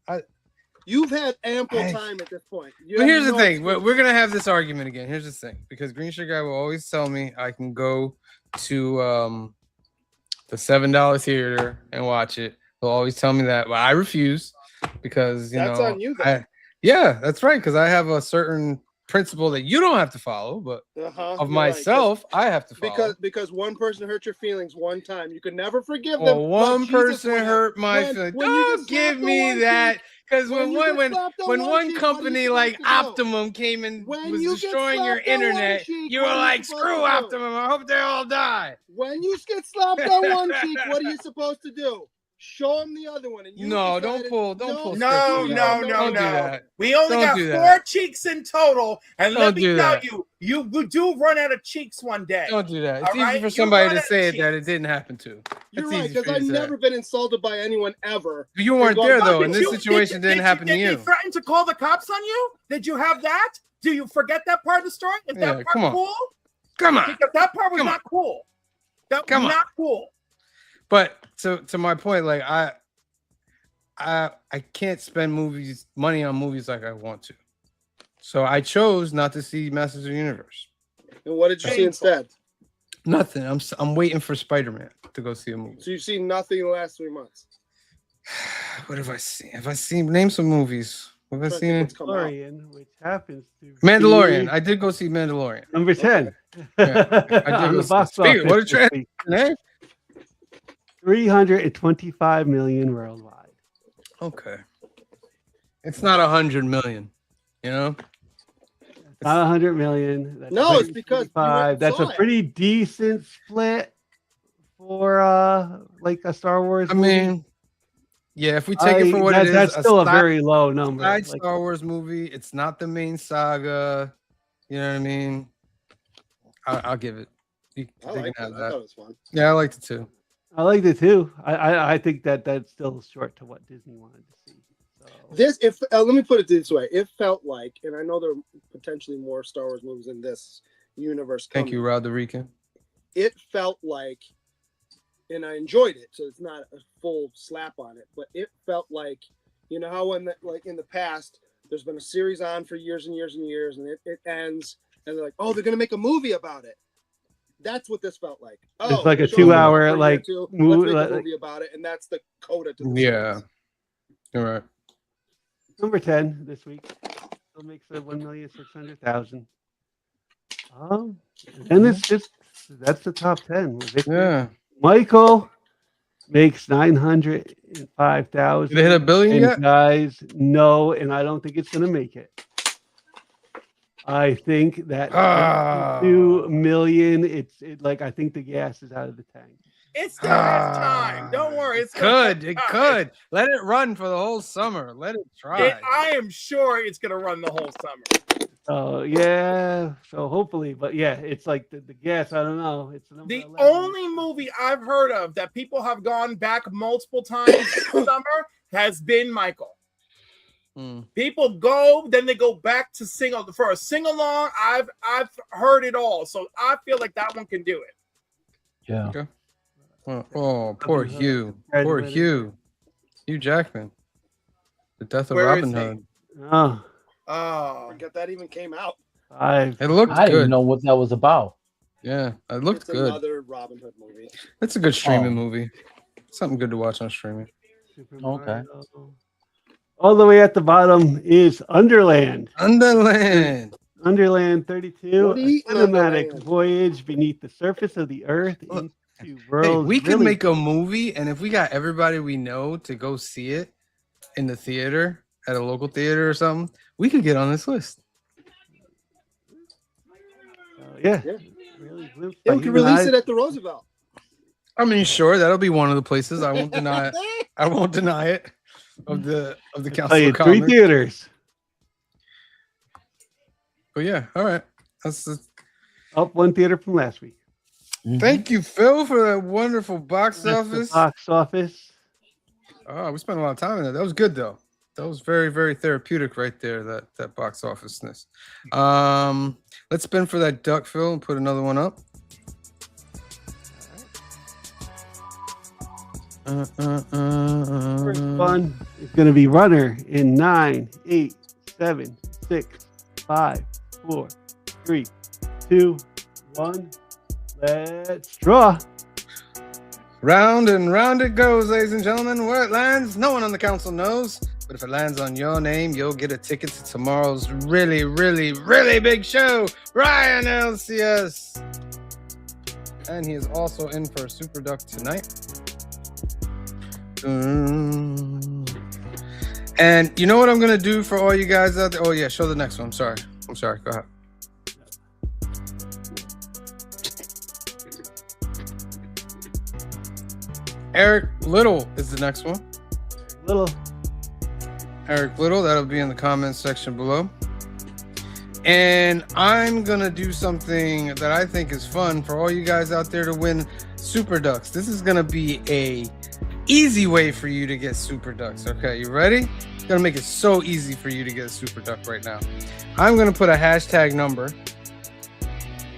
You've had ample time at this point. You but have here's the no thing: excuse. we're gonna have this argument again. Here's the thing, because Green Shirt Guy will always tell me I can go to the $7 theater and watch it. He'll always tell me that, but I refuse because That's on you, then. yeah, that's right, because I have a certain principle that you don't have to follow, but Uh-huh, of you're right, 'cause- myself, I have to follow. Because one person hurt your feelings one time, you could never forgive them. Well, one like Jesus person would. hurt my When- feelings. when you Don't get give slapped on me one that. cheek- Because when you when get slapped on when one one cheek, what are you company supposed like to do? Optimum came and When was you get destroying your slapped on one internet, cheek, you what were are you like, supposed "Screw to do?" Optimum! I hope they all die." When you get slapped on one cheek, what are you supposed to do? Show them the other one. And you No, don't decided- pull No, scripts no, here. no, Don't do no. that. We only Don't got do 4 that. cheeks in total, and Don't let me do tell that. you do run out of cheeks one day. Don't do that. It's All easy right? for You somebody run to out of say it cheeks. that it didn't happen to. You're It's right, easy for because you I've to say. never been insulted by anyone ever. You weren't Well, there but though, did and this you- situation didn't happen to Did you. they threaten to call the cops on you? Did you have that? Do you forget that part of the story? Is Yeah, that come part on. cool? Come on. Because that part was Come on. not cool. That was Come on. not cool. But to my point, like I can't spend money on movies like I want to. So I chose not to see Masters of the Universe. And what did you see instead? Nothing. I'm waiting for Spider-Man to go see a movie. So you've seen nothing in the last 3 months. What have I seen? Name some movies. What have I Trying to think seen? what's come out. Mandalorian, which happens to Mandalorian. be I did go see Mandalorian. number 10 Yeah, I did on go the see- box Speaking- office. what a this trans- week. Hey? 325 million worldwide. Okay. It's not 100 million, you know? Not 100 million. That's No, it's because you went 125. and That's saw a it. pretty decent split for like a Star Wars I movie. mean, yeah, if we take it for what it is, that's still a side- very low number. side Like, Star Wars movie. It's not the main saga. You know what I mean? I'll give it. They I can liked it. have I that. thought it was fun. Yeah, I liked it too. I liked it too. I think that's still short to what Disney wanted to see. So, Let me put it this way. It felt like, and I know there are potentially more Star Wars movies in this universe. Thank coming. you, Rod the Rican. It felt like, and I enjoyed it, so it's not a full slap on it, but it felt like, you know how in the past there's been a series on for years and years and years, and it ends, and they're like, oh, they're gonna make a movie about it. That's what this felt like. Oh, It's like a the show's been on 2-hour, for a year like, too. movie- Let's make a like- movie about it, and that's the coda to the Yeah. series. You're right. number 10 this week. Still makes it 1,600,000. And that's the top 10. Victor. Yeah. Michael makes 905,000. Did they hit $1 billion And yet? guys, no, and I don't think it's gonna make it. I think that Ah. 2 million. I think the gas is out of the tank. It's still has time. Don't worry. It's gonna Could. take It time. could. Let it run for the whole summer. Let it try. I am sure it's gonna run the whole summer. Oh yeah, so hopefully, but yeah, it's like the gas. I don't know. It's number The 11. only movie I've heard of that people have gone back multiple times this summer has been Michael. Mm. People go, then they go back to for a sing along. I've heard it all, so I feel like that one can do it. Yeah. Okay. Oh, poor Hugh. Poor Hugh. Hugh Jackman. The death of Where is Robin he? Hood. Oh, Oh, Forget that even came out. 5. It looked I didn't good. know what that was about. Yeah, it looked It's good. another Robin Hood movie. It's a good streaming Oh. movie. Something good to watch on streaming. Super Okay. Mario. All the way at the bottom is Underland. Underland. Underland 32, What are a you eating, cinematic Underland? voyage beneath the surface of the earth Look, into Hey, worlds. we could really- make a movie, and if we got everybody we know to go see it in the theater at a local theater or something, we could get on this list. yeah. Yeah. Really glimpse Yeah, by we could human release eyes. it at the Roosevelt. I mean, sure, that'll be one of the places. I won't deny it. I won't deny it. of the Council Play of in 3 Comics. theaters. But yeah, all right. That's Up 1 theater from last week. Thank you, Phil, for that wonderful box That's the office. box office. Oh, we spent a lot of time in that. That was good though. That was very, very therapeutic right there, that box officeness. Let's spin for that duck, Phil, and put another one up. First one is going to be Runner in 9, 8, 7, 6, 5, 4, 3, 2, 1. Let's draw. Round and round it goes, ladies and gentlemen. Where it lands, no one on the council knows. But if it lands on your name, you'll get a ticket to tomorrow's really, really, really big show. Ryan LCS. And he is also in for a Super Duck tonight. And you know what I'm going to do for all you guys out there? Oh, yeah, show the next one. I'm sorry. Go ahead. Eric Little is the next one. Eric Little, that'll be in the comments section below. And I'm gonna do something that I think is fun for all you guys out there to win Super Ducks. This is gonna be a easy way for you to get Super Ducks. Okay, you ready? It's gonna make it so easy for you to get a Super Duck right now. I'm gonna put a hashtag number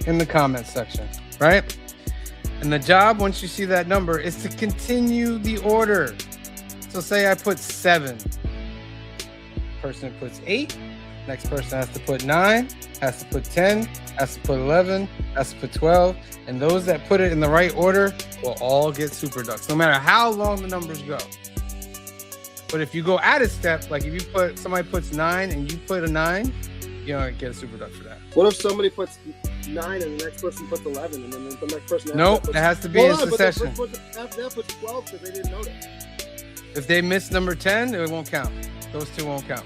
in the comments section, right? And the job, once you see that number, is to continue the order. So say I put 7. Person puts 8. Next person has to put 9, has to put 10, has to put 11, has to put 12. And those that put it in the right order will all get Super Ducks, no matter how long the numbers go. But if you go out of step, like if you put, somebody puts 9 and you put a 9, you don't get a Super Duck for that. What if somebody puts 9 and the next person puts 11 and then the next person? Nope, it has to be in succession. After that puts 12 because they didn't notice. If they miss number 10, it won't count. Those two won't count.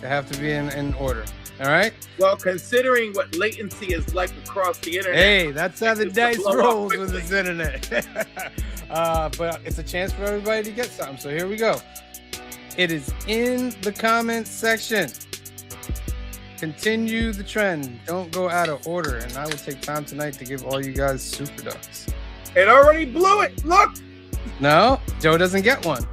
They have to be in order. All right? Well, considering what latency is like across the internet. Hey, that's how the it's dice blow up rolls quickly. with this internet. But it's a chance for everybody to get something. So here we go. It is in the comments section. Continue the trend. Don't go out of order. And I will take time tonight to give all you guys Super Ducks. It already blew it. Look. No, Joe doesn't get one.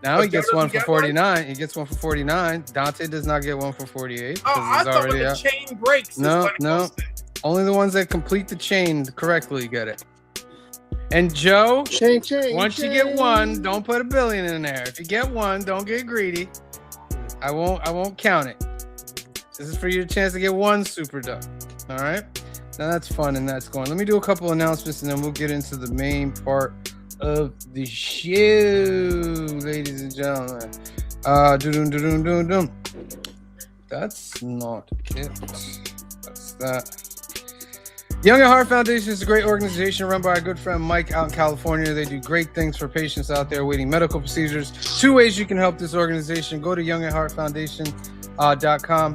Now Oh, he gets Joe one doesn't for get one? 49. He gets one for 49. Dante does not get one for 48. Oh, I he's thought when already the out. chain breaks. is No, when it no. goes to- Only the ones that complete the chain correctly get it. And Joe, Chain. once you get one, don't put $1 billion in there. If you get one, don't get greedy. I won't count it. This is for your chance to get one Super Duck. All right. Now that's fun and that's going. Let me do a couple announcements and then we'll get into the main part of the show, ladies and gentlemen. That's not it. That's that. Young at Heart Foundation is a great organization run by our good friend Mike out in California. They do great things for patients out there waiting medical procedures. 2 ways you can help this organization. Go to youngatheartfoundation.com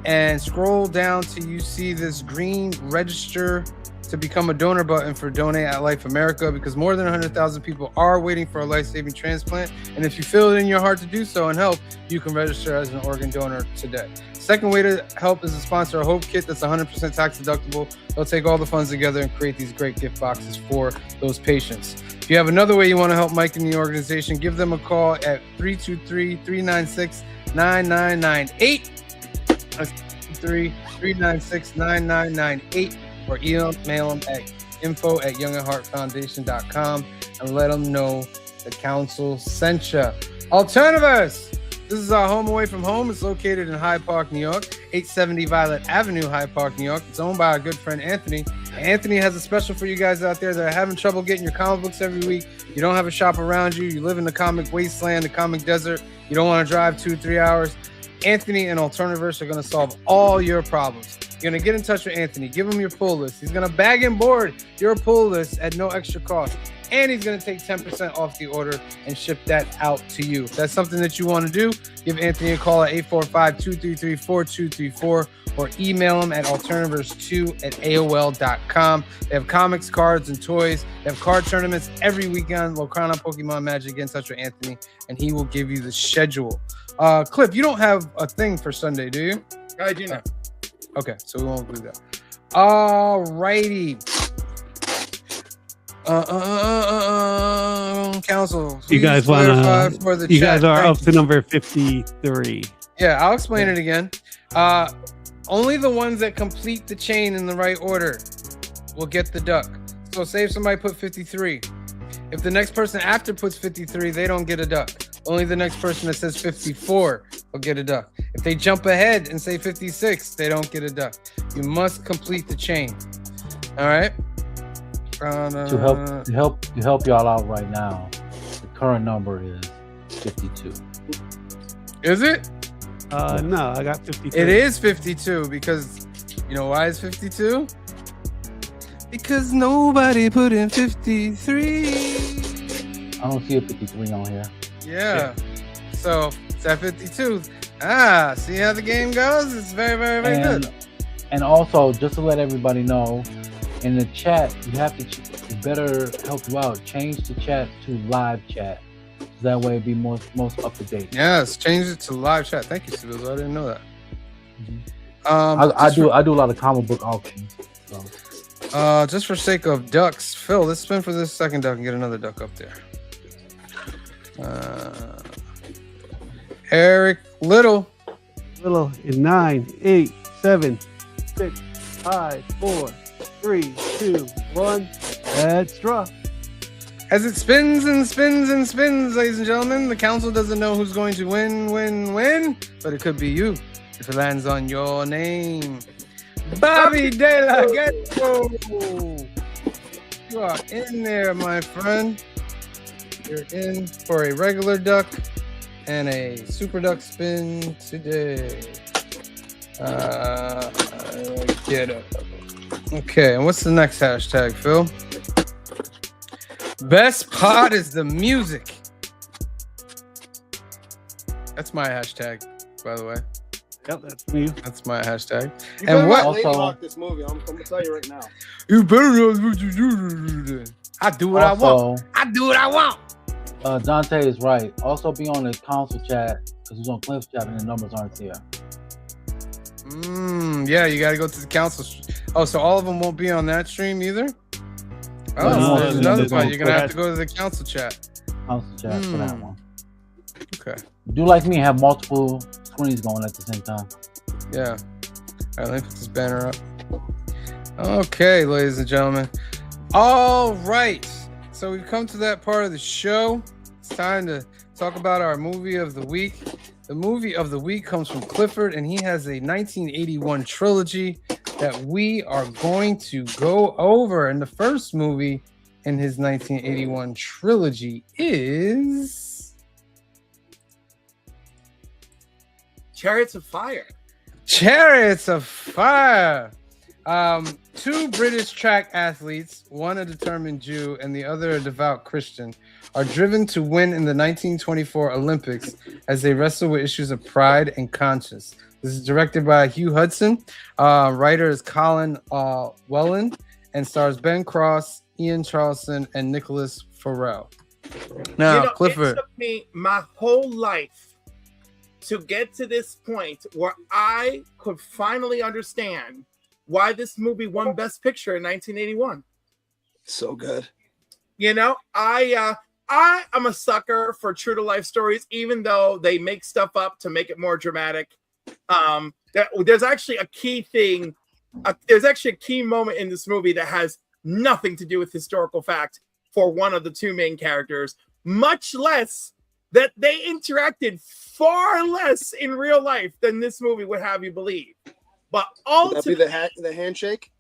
and scroll down till you see this green register to become a donor button for Donate at Life America, because more than 100,000 people are waiting for a life-saving transplant. And if you feel it in your heart to do so and help, you can register as an organ donor today. Second way to help is to sponsor a Hope Kit that's 100% tax deductible. They'll take all the funds together and create these great gift boxes for those patients. If you have another way you want to help Mike and the organization, give them a call at 323-396-9998. That's 393-396-9998. Or email them at info@youngatheartfoundation.com and let them know the council sent you. Alternatives. This is our home away from home. It's located in Hyde Park, New York, 870 Violet Avenue, Hyde Park, New York. It's owned by our good friend Anthony. Anthony has a special for you guys out there that are having trouble getting your comic books every week. You don't have a shop around you. You live in the comic wasteland, the comic desert. You don't want to drive 2-3 hours. Anthony and Alternaverse are going to solve all your problems. You're going to get in touch with Anthony. Give him your pull list. He's going to bag and board your pull list at no extra cost. and he's going to take 10% off the order and ship that out to you. If that's something that you want to do, give Anthony a call at 845-233-4234 or email him at alternativerse2@aol.com. They have comics, cards, and toys. They have card tournaments every weekend. Locana, Pokemon, Magic, Get in touch with Anthony, and he will give you the schedule. Cliff, you don't have a thing for Sunday, do you? I do not. Okay, so we won't do that. All righty. Council. You guys clarify for the You chat. guys are Thank up to number 53. Yeah, I'll explain it again. Only the ones that complete the chain in the right order will get the duck. So say if somebody put 53. If the next person after puts 53, they don't get a duck. Only the next person that says 54 will get a duck. If they jump ahead and say 56, they don't get a duck. You must complete the chain. All right? To help y'all out right now, the current number is 52. Is it? No, I got 53. It is 52 because you know why it's 52? Because nobody put in 53. I don't see a 53 on here. Yeah. So it's at 52. See how the game goes? It's very, very, very good. And also, just to let everybody know, in the chat, you have to it better help you out. Change the chat to live chat. So that way it'd be most up to date. Yes, change it to live chat. Thank you, Sibyl. I didn't know that. I do a lot of comic book auctions. So. Just for sake of ducks, Phil, let's spin for this second duck and get another duck up there. Eric Little is 9, 8, 7, 6, 5, 4, 3, 2, 1. Let's draw. As it spins and spins and spins, ladies and gentlemen, the council doesn't know who's going to win, but it could be you if it lands on your name. Bobby De La Ghetto. You are in there, my friend. You're in for a regular duck and a super duck spin today. Get up. Okay, and what's the next hashtag, Phil? Best part is the music. That's my hashtag, by the way. Yep, that's me. That's my hashtag. You And what? Lady Also- Hawk this movie. I'm gonna tell you right now. You better know what you do. I do what I want. I do what I want. Dante is right. Also be on the council chat because he's on Cliff's chat and the numbers aren't there. Yeah, you got to go to the council. Oh, so all of them won't be on that stream either? Oh, No, there's no, another no, one. no. You're going to have to go to the council chat. Council chat for that one. Okay. Do like me, have multiple screens going at the same time. Yeah. All right, let me put this banner up. Okay, ladies and gentlemen. All right. So we've come to that part of the show. It's time to talk about our movie of the week. The movie of the week comes from Clifford, and he has a 1981 trilogy that we are going to go over. And the first movie in his 1981 trilogy is Chariots of Fire. Chariots of Fire. Two British track athletes, one a determined Jew and the other a devout Christian, are driven to win in the 1924 Olympics as they wrestle with issues of pride and conscience. This is directed by Hugh Hudson. Writer is Colin Welland and stars Ben Cross, Ian Charleston, and Nicholas Farrell. Now, Clifford. It took me my whole life to get to this point where I could finally understand why this movie won Best Picture in 1981. So good. You know, I am a sucker for true to life stories, even though they make stuff up to make it more dramatic. There's actually a key thing. There's actually a key moment in this movie that has nothing to do with historical fact for one of the two main characters, much less that they interacted far less in real life than this movie would have you believe. But Would that be ultimately, the handshake?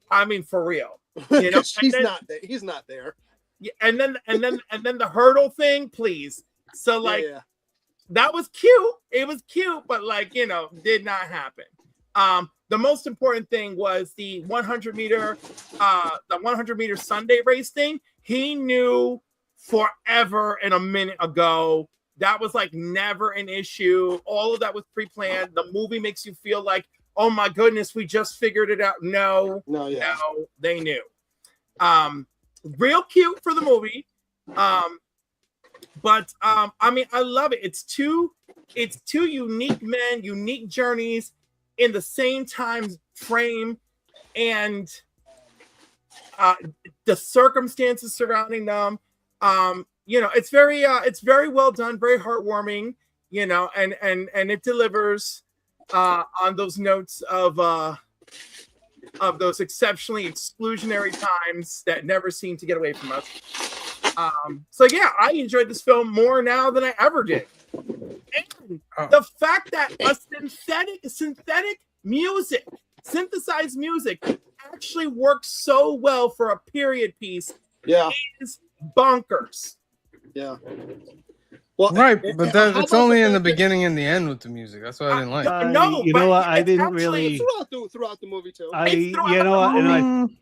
I mean, for real, you know, He's not there. He's not there. yeah, and then the hurdle thing, please. So like, Yeah. that was cute. It was cute, but like, you know, did not happen. The most important thing was the 100 meter Sunday race thing. he knew forever and a minute ago. That was like never an issue. All of that was pre-planned. The movie makes you feel like, oh my goodness, we just figured it out. No, they knew. Real cute for the movie. But I mean, I love it. It's two unique men, unique journeys in the same time frame, and the circumstances surrounding them. You know, it's very well done, very heartwarming, you know, and it delivers on those notes of those exceptionally exclusionary times that never seem to get away from us. So yeah, I enjoyed this film more now than I ever did. And the fact that a synthesized music actually works so well for a period piece is bonkers. Yeah. Well, Right, but how it's about only the in the fact that- beginning and the end with the music. That's what I didn't like. No, you but know what? I it's didn't actually- really. throughout the movie too. You know what? And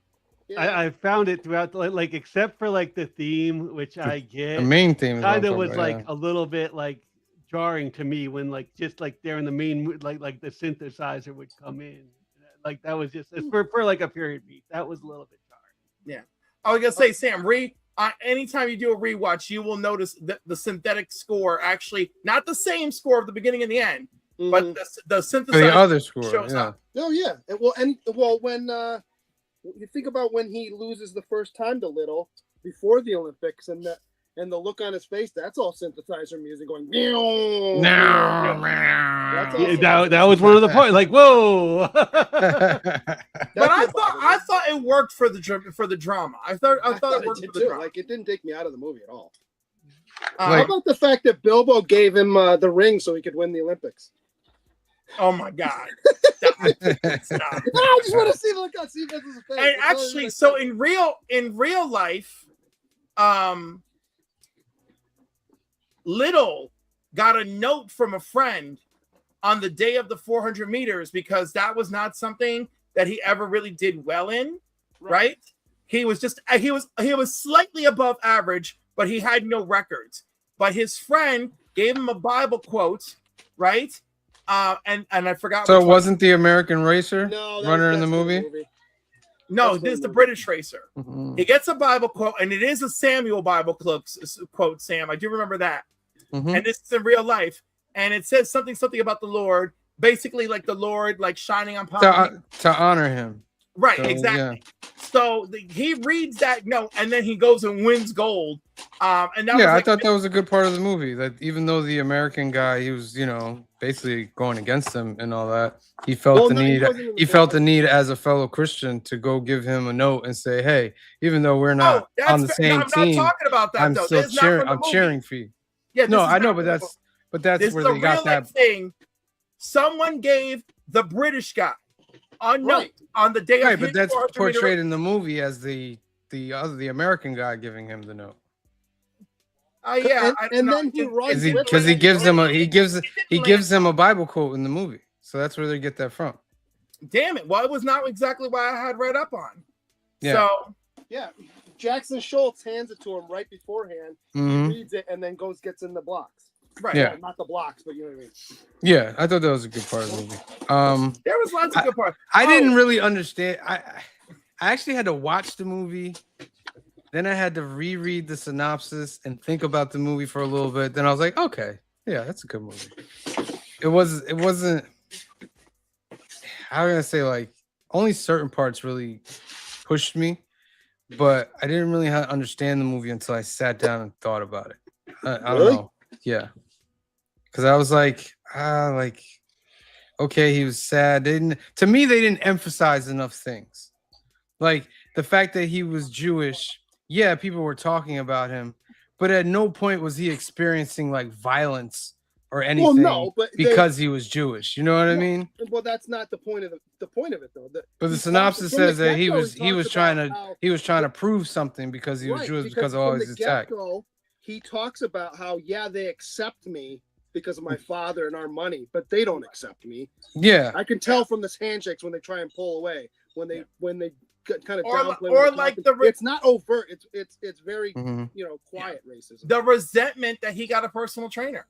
Yeah. I found it throughout, like except for like the theme, which I get. The main theme is what I'm Kind of talking was about, like yeah. a little bit like jarring to me when like just like they're in the main like the synthesizer would come in. Like that was just for like a period piece. That was a little bit jarring. Yeah. I was gonna say, Sam, anytime you do a rewatch, you will notice that the synthetic score actually not the same score of the beginning and the end, but the synthesizer The other score, shows yeah. up. Oh yeah. When you think about when he loses the first time to Little before the Olympics, and the look on his face, that's all synthesizer music going. That's all That was one of the points. Like whoa. But I thought it worked for the drama. I thought it worked did for the too. drama. Like it didn't take me out of the movie at all. Like- How about the fact that Bilbo gave him the ring so he could win the Olympics? Oh my God! Stop. I just want to see the look on Steve Vincent's face. And actually, so in real life, Little got a note from a friend on the day of the 400 meters because that was not something that he ever really did well in, right? He was slightly above average, but he had no records. But his friend gave him a Bible quote, right? And I forgot. So which it one. wasn't the American racer No, runner in the movie? No, That's this is the the British racer. Mhm. He gets a Bible quote, and it is a Samuel Bible quote, Sam. I do remember that. Mhm. And this is in real life. And it says something about the Lord, basically like the Lord, like shining upon him. To honor him. Right, So, exactly. So he reads that note, and then he goes and wins gold. And that was Yeah, I like, thought that was a good part of the movie. That even though the American guy, he was, basically going against him and all that, he felt the need. He felt the need as a fellow Christian to go give him a note and say, "Hey, even though we're not on the same I'm team, not talking about that. I'm though. still This is not cheering. from the I'm movie. cheering for you." Yeah, No, this is I know, not but from the that's this where is a they got real that. life thing. Someone gave the British guy a note Right. on the day of Right, his but that's 400 meter portrayed in the movie as the American guy giving him the note. Yeah, And then he runs with Because it. he gives him a Bible quote in the movie, so that's where they get that from. Damn it! Well, it was not exactly what I had read up on. Yeah. So Yeah, Jackson Schultz hands it to him right beforehand. Mhm. He reads it and then gets in the blocks. right, Yeah. Well, not the blocks, but you know what I mean. Yeah, I thought that was a good part of the movie. there was lots of good parts. I didn't really understand. I actually had to watch the movie, then I had to reread the synopsis and think about the movie for a little bit. Then I was like, okay, yeah, that's a good movie. It wasn't. How am I gonna say, like, only certain parts really pushed me, but I didn't really understand the movie until I sat down and thought about it. I don't Really? know. Yeah, because I was like, okay, he was sad. To me, they didn't emphasize enough things. Like the fact that he was Jewish, yeah, people were talking about him, but at no point was he experiencing like violence or anything but because he was Jewish. You know what I mean? Well, that's not the point of the point of it though. But the he synopsis talks- from the says that he get-go, was talks trying about to how- trying to prove something because he was Right, Jewish because of from all the his attack. get-go, he talks about how they accept me because of my father and our money, but they don't accept me. Yeah, I can tell from this handshakes when they try and pull away, when they kind of Or downplay. or when like talking. It's not overt. It's very quiet racism. The resentment that he got a personal trainer.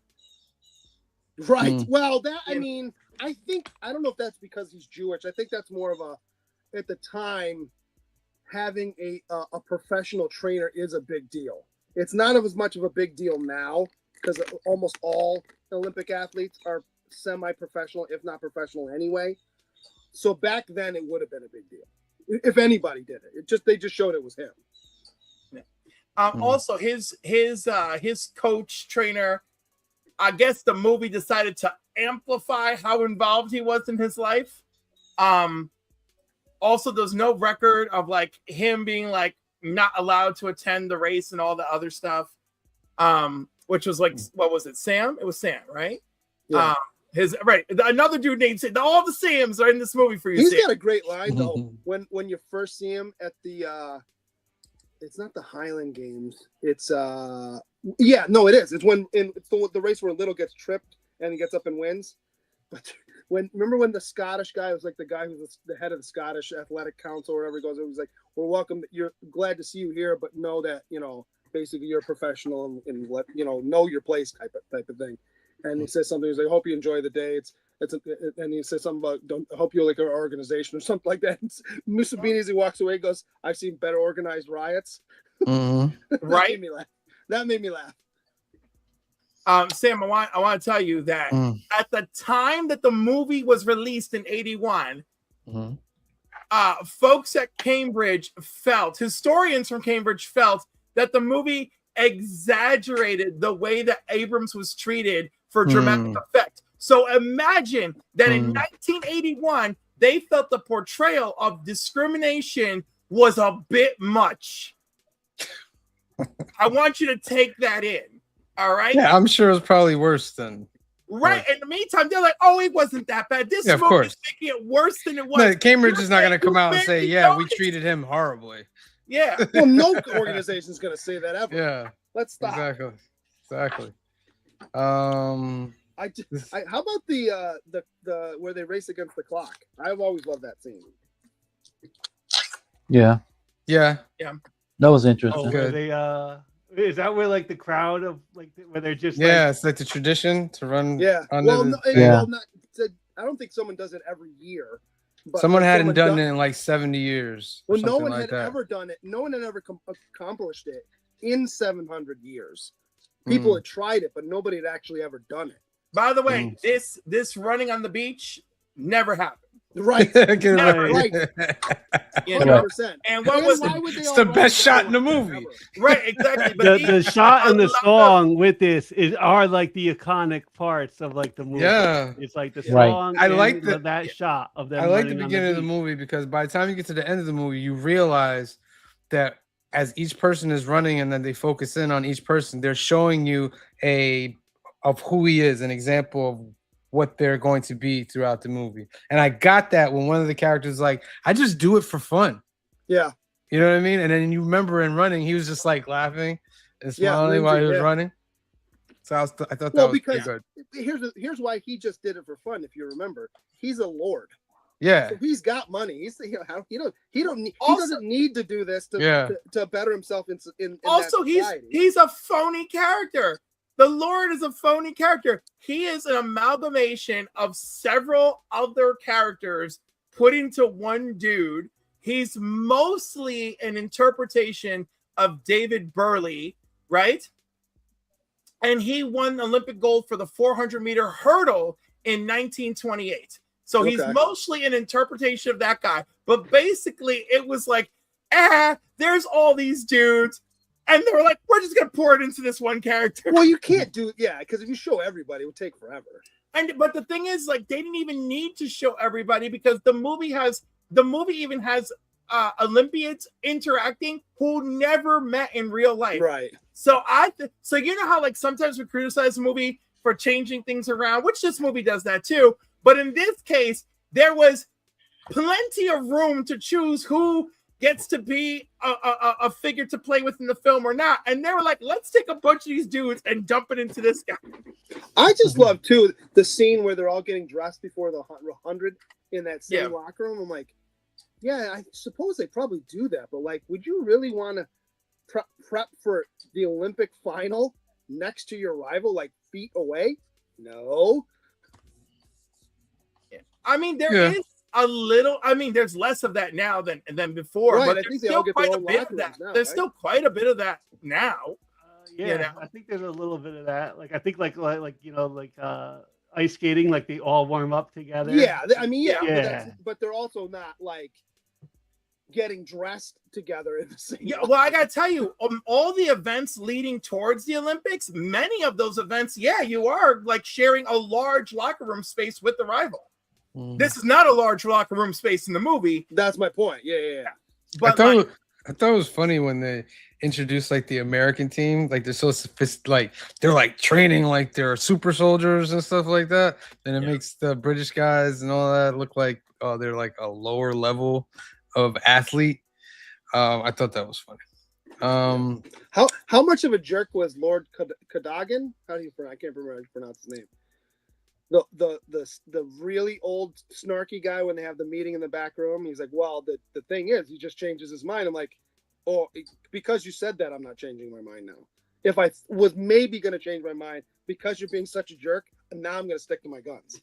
Right. Well, that I mean, I don't know if that's because he's Jewish. I think that's more of a, at the time, having a professional trainer is a big deal. It's not as much of a big deal now because almost all Olympic athletes are semi-professional, if not professional anyway. So back then it would have been a big deal if anybody did it. They just showed it was him. Also, his coach trainer, I guess the movie decided to amplify how involved he was in his life. Also, there's no record of like him being like not allowed to attend the race and all the other stuff. Which was like, what was it? Sam? It was Sam, right? Yeah. Another dude named Sam. All the Sams are in this movie for you. He's Sam. got a great line though. When you first see him at the it's not the Highland Games. It's it is. It's when it's the race where Little gets tripped and he gets up and wins. But remember when the Scottish guy was like the guy who was the head of the Scottish Athletic Council or whatever, he goes, it was like, "We're welcome. You're glad to see you here, but know that basically you're a professional and let know your place type of thing." And he says something. He's like, "Hope you enjoy the day." And he says something about, "Don't hope you like our organization" or something like that. Mussolini, as he walks away, goes, "I've seen better organized riots." Right. That made me laugh. Sam, I want to tell you that at the time that the movie was released in '81, folks at Cambridge historians from Cambridge felt that the movie exaggerated the way that Abrams was treated for dramatic effect. So imagine that in 1981, they felt the portrayal of discrimination was a bit much. I want you to take that in. All right. Yeah, I'm sure it was probably worse than. Right. In the meantime, they're like, "Oh, it wasn't that bad." This movie is making it worse than it was. No, Cambridge is not going to come out and say, "Yeah, we treated him horribly." Yeah. Well, no organization is going to say that ever. Yeah. Let's stop. Exactly. How about the where they race against the clock? I've always loved that scene. Yeah. That was interesting. Oh, where they is that where like the crowd of like where they're just it's like the tradition to run. Yeah. I don't think someone does it every year. But someone hadn't done it in like 70 years. Well, no one had ever done it. No one had ever accomplished it in 700 years. People had tried it, but nobody had actually ever done it. By the way, this running on the beach never happened. Right. Right. 100%. And what was it's the best shot in the movie. Right, exactly. But the shot and the song with this are like the iconic parts of like the movie. Yeah. It's like the song. I like that shot of them. I like the beginning of the movie because by the time you get to the end of the movie, you realize that as each person is running and then they focus in on each person, they're showing you of who he is, an example of what they're going to be throughout the movie. And I got that when one of the characters is like, "I just do it for fun." Yeah. You know what I mean? And then you remember in running, he was just like laughing and smiling while he was running. So I thought that was pretty good. Here's why he just did it for fun. If you remember, he's a lord. Yeah. So he's got money. He doesn't need to do this to better himself in also he's a phony character. The Lord is a phony character. He is an amalgamation of several other characters put into one dude. He's mostly an interpretation of David Burley, right? And he won Olympic gold for the 400-meter hurdle in 1928. So he's mostly an interpretation of that guy. But basically, it was like, there's all these dudes. And they were like, "We're just going to pour it into this one character." Well, you can't do it. Yeah, because if you show everybody, it would take forever. But the thing is, like, they didn't even need to show everybody because the movie even has Olympians interacting who never met in real life. Right. So so you know how like sometimes we criticize a movie for changing things around, which this movie does that too. But in this case, there was plenty of room to choose who gets to be a figure to play with in the film or not. And they were like, "Let's take a bunch of these dudes and dump it into this guy." I just love too the scene where they're all getting dressed before the 100 in that same locker room. I'm like, Yeah, I suppose they probably do that, but like, would you really want to prep for the Olympic final next to your rival, like feet away? No. I mean, there Yeah. is a little. I mean, there's less of that now than before, Right, but I there's think they still all get quite their a own bit locker of that. rooms now, There's right? still quite a bit of that now. Yeah, You know? I think there's a little bit of that. Like I think like ice skating, like they all warm up together. Yeah, I mean, yeah, Yeah. but they're also not like getting dressed together in the same. Yeah, well, I gotta tell you, all the events leading towards the Olympics, many of those events, yeah, you are like sharing a large locker room space with the rival. This is not a large locker room space in the movie. That's my point. Yeah. But I thought it was funny when they introduced like the American team, like they're so sophisticated, like they're like training like they're super soldiers and stuff like that. And it makes the British guys and all that look like they're like a lower level of athlete. I thought that was funny. How much of a jerk was Lord Cadogan? How do you pronounce? I can't remember how to pronounce his name. The really old snarky guy when they have the meeting in the back room. He's like, well, the thing is, he just changes his mind. I'm like, oh, because you said that, I'm not changing my mind now. If I was maybe going to change my mind because you're being such a jerk, and now I'm going to stick to my guns.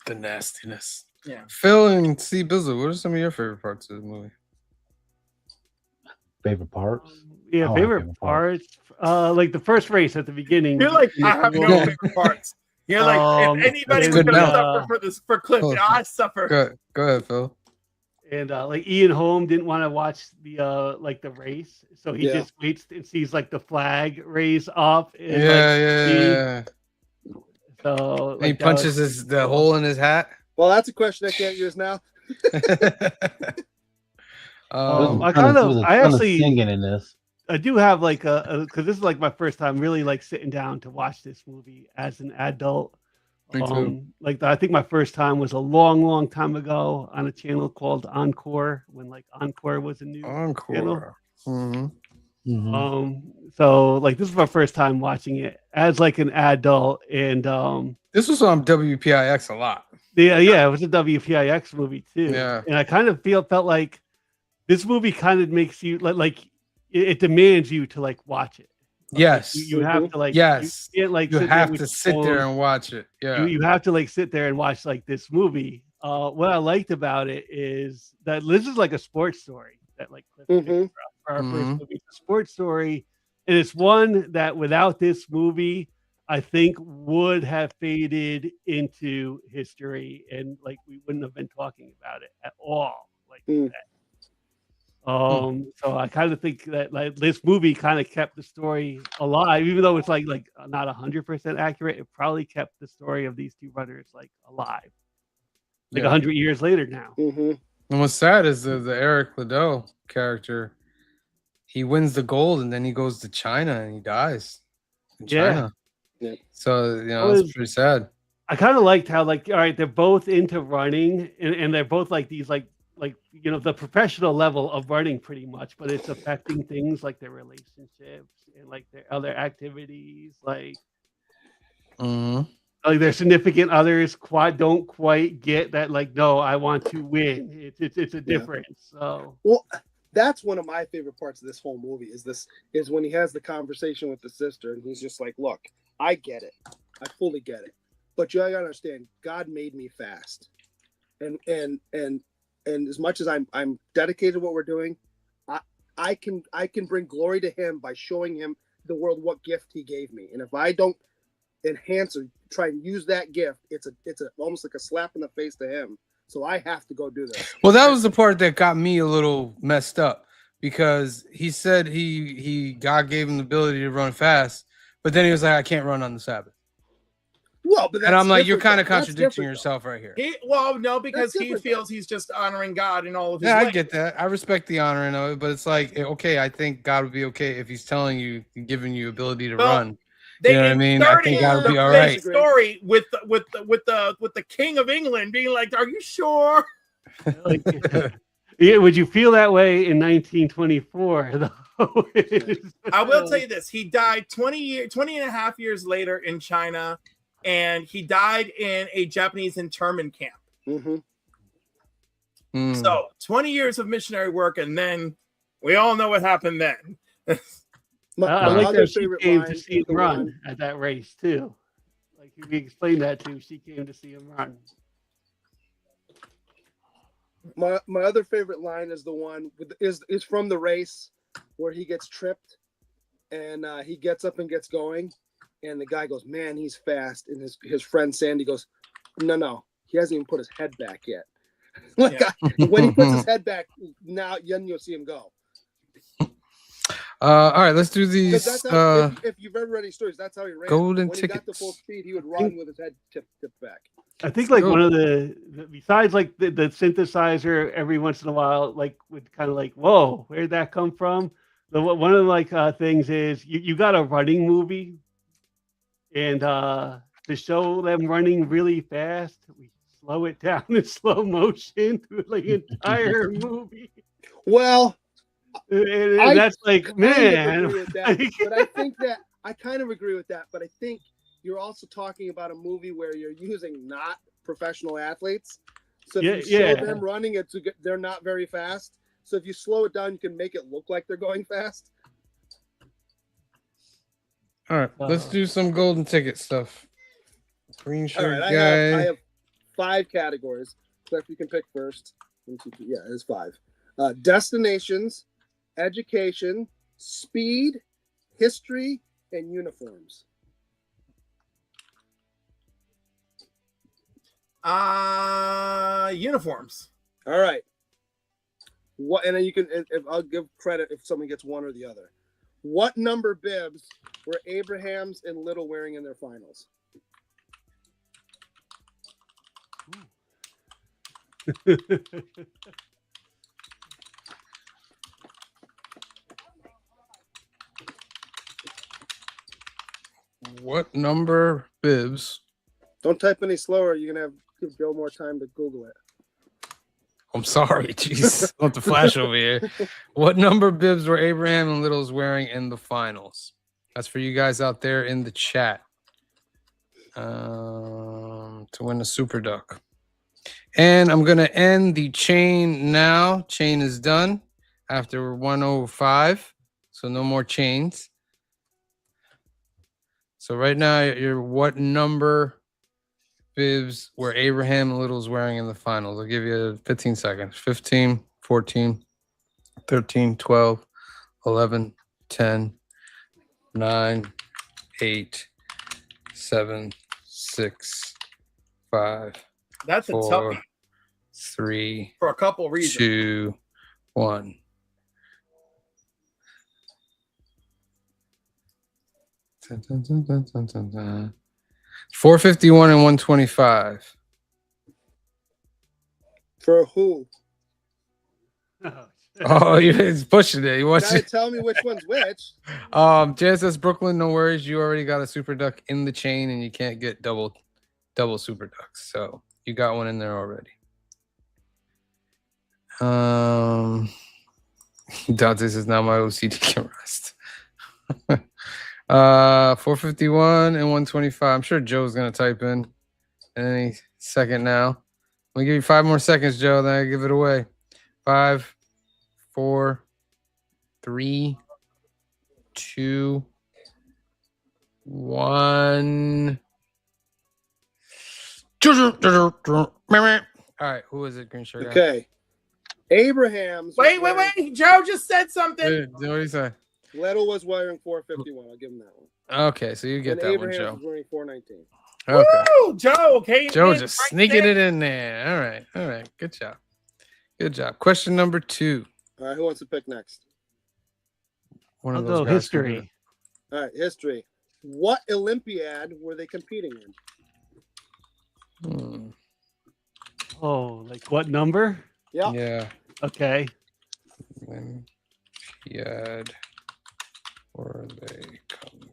The nastiness. Yeah. Phil and C Bizzle, what are some of your favorite parts of the movie? Favorite parts? Yeah, I like favorite parts. Like the first race at the beginning. you're like, I have no favorite parts. You're like, if anybody's good gonna now. suffer for Cliff, Oh. I suffer. Go ahead, Phil. And like Ian Holm didn't want to watch the like the race, so he just waits and sees like the flag raise up. And, Yeah. So And he like, punches the hole in his hat. Well, that's a question I can't use now. I actually singing in this. I do have like because this is like my first time really like sitting down to watch this movie as an adult. Me too. Like I think my first time was a long time ago on a channel called Encore, when like Encore was a new channel. Encore. So like this is my first time watching it as like an adult, and This was on WPIX a lot. yeah, it was a WPIX movie too. Yeah. And I kind of felt like this movie kind of makes you like it demands you to like watch it. Yes. You have to like yes. you can't, like you sit there have with to your sit phone. there and watch it. Yeah. You have to like sit there and watch like this movie. What I liked about it is that this is like a sports story that like Cliff picked for our first movie. It's a sports story, and it's one that without this movie, I think would have faded into history, and like we wouldn't have been talking about it at all like that. So I kind of think that like this movie kind of kept the story alive, even though it's like not 100% accurate. It probably kept the story of these two runners like alive, like 100 years later now. And what's sad is the Eric Liddell character. He wins the gold and then he goes to China and he dies in China. Yeah. So it's pretty sad. I kind of liked how like all right, they're both into running and they're both like these like the professional level of running pretty much, but it's affecting things like their relationships and like their other activities, like their significant others don't quite get that, like, no, I want to win. It's a difference. So well, that's one of my favorite parts of this whole movie is when he has the conversation with the sister and he's just like, look, I get it. I fully get it. But you gotta understand, God made me fast. And as much as I'm dedicated to what we're doing, I can bring glory to him by showing him the world what gift he gave me. And if I don't enhance or try and use that gift, it's almost like a slap in the face to him. So I have to go do this. Well, that was the part that got me a little messed up because he said God gave him the ability to run fast, but then he was like, I can't run on the Sabbath. Well, but and I'm like, you're kind of contradicting yourself right here. No, because he feels he's just honoring God in all of his I ways. get that. I respect the honoring of it, but it's like, okay, I think God would be okay if he's telling you, giving you ability to run. You know what I mean? I think God would be all right. Story with the King of England being like, "Are you sure?" Yeah, would you feel that way in 1924? Though? I will tell you this: he died 20 and a half years later in China, and he died in a Japanese internment camp. So 20 years of missionary work, and then we all know what happened then. I like other that she favorite came line to is see him the run one- at that race too. Like we explained that too. She came to see him run. My other favorite line is the one is from the race where he gets tripped and he gets up and gets going, and the guy goes, "Man, he's fast," and his friend Sandy goes, "No, he hasn't even put his head back yet." Like when he puts his head back, now you'll see him go. All right, let's do 'Cause these. that's how, if you've ever read any stories, that's how he ran. golden When he got to full tickets. speed, he would run with his head tipped back. I think like Cool. one of the besides like the synthesizer every once in a while like would kind of like, whoa, where'd that come from? One of the like things is you got a running movie, and to show them running really fast, we slow it down in slow motion through the entire movie. Well, And that's like, kind of man. agree with that, but I think that I kind of agree with that, but I think you're also talking about a movie where you're using not professional athletes. So if you show them running, they're not very fast. So if you slow it down, you can make it look like they're going fast. All right, let's do some golden ticket stuff. Green All shirt right, guy. I have 5 categories. Cliff, you can pick first. 1, 2, 3. Yeah, it's 5. Destinations, education, speed, history, and uniforms. Uniforms. All right. What? And then you can. If I'll give credit if someone gets one or the other. What number bibs were Abrahams and Little wearing in their finals? What number bibs? Don't type any slower. You're gonna give Joe more time to Google it. I'm sorry, jeez. Not the flash over here. What number bibs were Abraham and Littles wearing in the finals? That's for you guys out there in the chat. To win a super duck. And I'm gonna end the chain now. Chain is done after 105. So no more chains. So right now you're what number bibs were Abraham and Littles wearing in the finals? I'll give you 15 seconds. 15, 14, 13, 12, 11, 10, 9, 8, 7, 6, 5, That's a 4, toughie 3, for a couple reasons. 2, 1. Dun, dun, dun, dun, dun, dun, dun. 451 and 125. For who? Oh, he's pushing it. He wants Gotta you. tell me which one's which. JSS Brooklyn, no worries. You already got a super duck in the chain, and you can't get double super ducks. So you got one in there already. Dante says now my OCD can rest. 451 and 125. I'm sure Joe's gonna type in any second now. I'm gonna give you 5 more seconds, Joe, then I give it away. 5, 4, 3, 2, 1. All right, who is it, green shirt guy? Okay. Abraham's. Wait. Joe just said something. What do you say? Little was wearing 451. I'll give him that one. Okay, so you get And that Abrahams one, was Joe. wearing 419. Okay. Woo, Joe. Okay. Joe just sneaking it in there. All right. Good job. Question number 2. All right, who wants to pick next? One I'll of those go guys can do history. All right, history. What Olympiad were they competing in? it. Oh, like what number? Yeah. Yeah. Okay. Olympiad were they competing?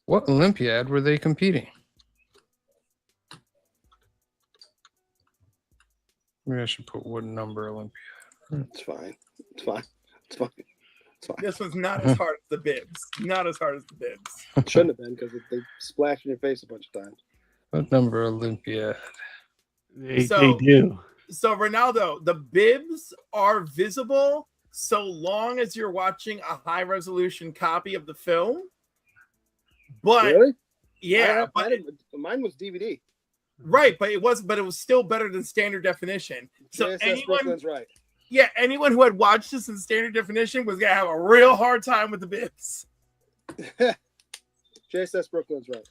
What Olympiad were they competing? Maybe I should put what number Olympiad. It's fine. It's fine. It's fine. This was not as hard as the Bibs. Not as hard as the Bibs. It shouldn't have been because they splashed in your face a bunch of times. What number Olympiad? They So- do. So Ronaldo, the Bibs are visible so long as you're watching a high resolution copy of the film. But Really? yeah, but Mine was DVD. right, but it was still better than standard definition. So JSS anyone, Brooklyn's right. anyone who had watched this in standard definition was gonna have a real hard time with the Bibs. JSS Brooklyn's right.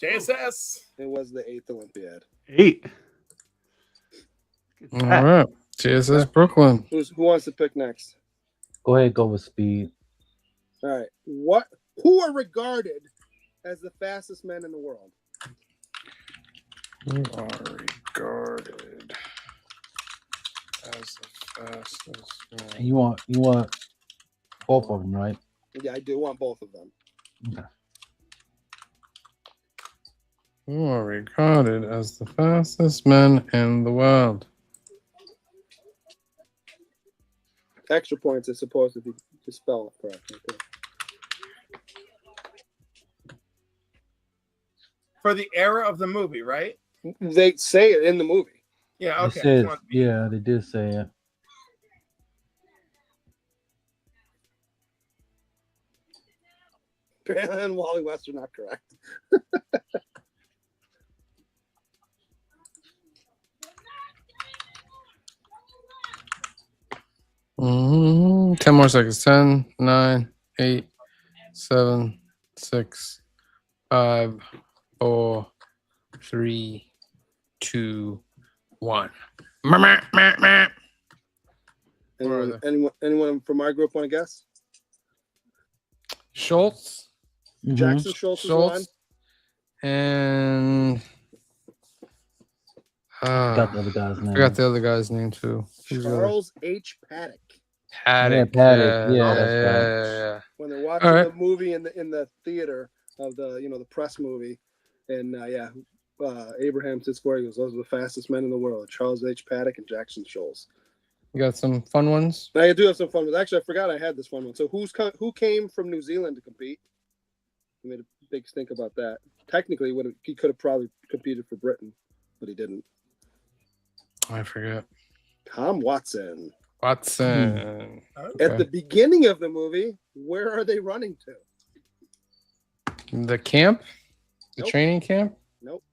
JSS. It was the 8th Olympiad. 8. All right. JSS Brooklyn. Who wants to pick next? Go ahead, go with speed. All right. Who are regarded as the fastest men in the world? Who are regarded as the fastest man? You want both of them, right? Yeah, I do want both of them. Okay. Who are regarded as the fastest men in the world? Extra points, I suppose, if you just spell it correctly. For the era of the movie, right? They say it in the movie. Yeah, They okay. said, yeah, they did say it. And Wally West are not correct. Mm-hmm. 10 more seconds. 10, 9, 8, 7, 6, 5, 4, 3, 2, 1. Anyone from our group want to guess? Schultz. Mhm. Jackson Schultz is one. Schultz. And Got the other guy's I name. forgot the other guy's name too. Who's the other- Charles H. Paddock. Paddock. Yeah, Paddock. Yeah, that's yeah. When they're watching All right. the movie in the theater of the press movie, and Abraham sits forward. He goes, "Those are the fastest men in the world: Charles H. Paddock and Jackson Schultz." You got some fun ones. Now, I do have some fun ones. Actually, I forgot I had this fun one. So who came from New Zealand to compete? We made a big stink about that. Technically, he could have probably competed for Britain, but he didn't. I forget. Tom Watson. Watson. At the beginning of the movie, where are they running to? The camp? The Nope. training camp? Nope.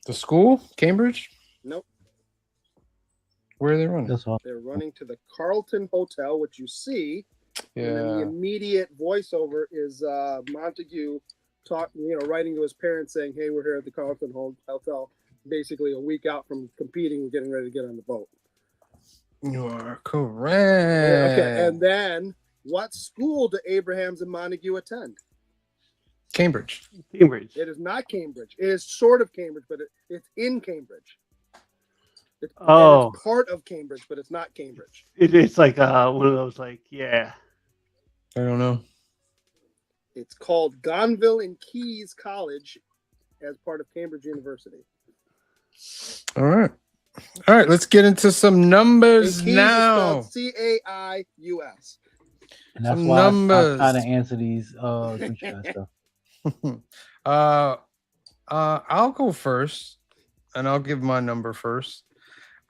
The school? Cambridge? Nope. Where are they running? That's all. They're running to the Carlton Hotel, which you see. And then the Yeah. immediate voiceover is Montague writing to his parents saying, "Hey, we're here at the Carlton Hotel." Basically, a week out from competing, we're getting ready to get on the boat. You are correct. Okay, and then what school do Abrahams and Montague attend? Cambridge. Cambridge. It is not Cambridge. It is sort of Cambridge, but it's in Cambridge. And Oh. it's part of Cambridge, but it's not Cambridge. It's like one of those, like, yeah. I don't know. It's called Gonville and Keys College as part of Cambridge University. All right. All right. Let's get into some And numbers Keys now. is spelled Caius. And that's Some why I numbers. try to answer these group chat stuff. I'll go first, and I'll give my number first.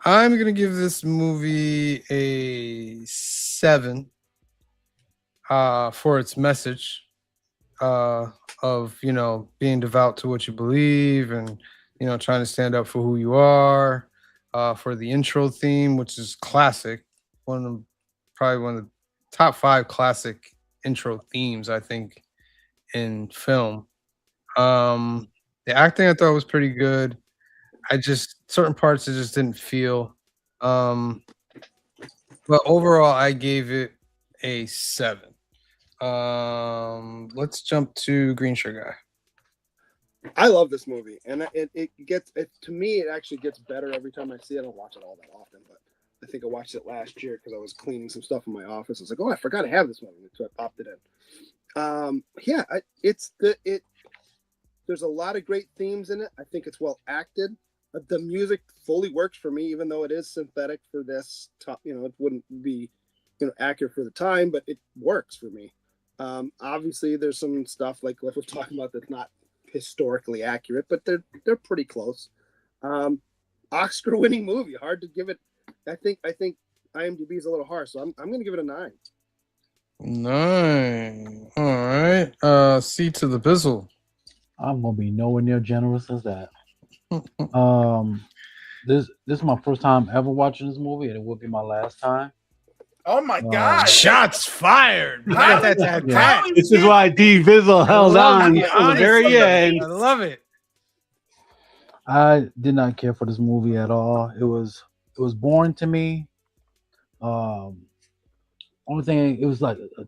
I'm gonna give this movie a 7 for its message of being devout to what you believe and trying to stand up for who you are. For the intro theme, which is classic, probably one of the top 5 classic intro themes I think in film. The acting I thought was pretty good. Certain parts I just didn't feel. But overall I gave it a 7. Let's jump to Green Shirt Guy. I love this movie, and it gets to me. It actually gets better every time I see it. I don't watch it all that often, but I think I watched it last year because I was cleaning some stuff in my office. I was like, "Oh, I forgot I have this movie," so I popped it in. There's a lot of great themes in it. I think it's well acted. The music fully works for me, even though it is synthetic for this. It wouldn't be, accurate for the time, but it works for me. Obviously, there's some stuff like what we're talking about that's not historically accurate, but they're pretty close. Oscar-winning movie. Hard to give it. I think IMDb is a little harsh, so I'm going to give it a 9. 9. All right. C to the Bizzle. I'm gonna be nowhere near generous as that. This is my first time ever watching this movie, and it will be my last time. Oh my God! Shots fired. This is why D Vizzle held on until the very end. I love it. I did not care for this movie at all. It was boring to me. Only thing, it was like a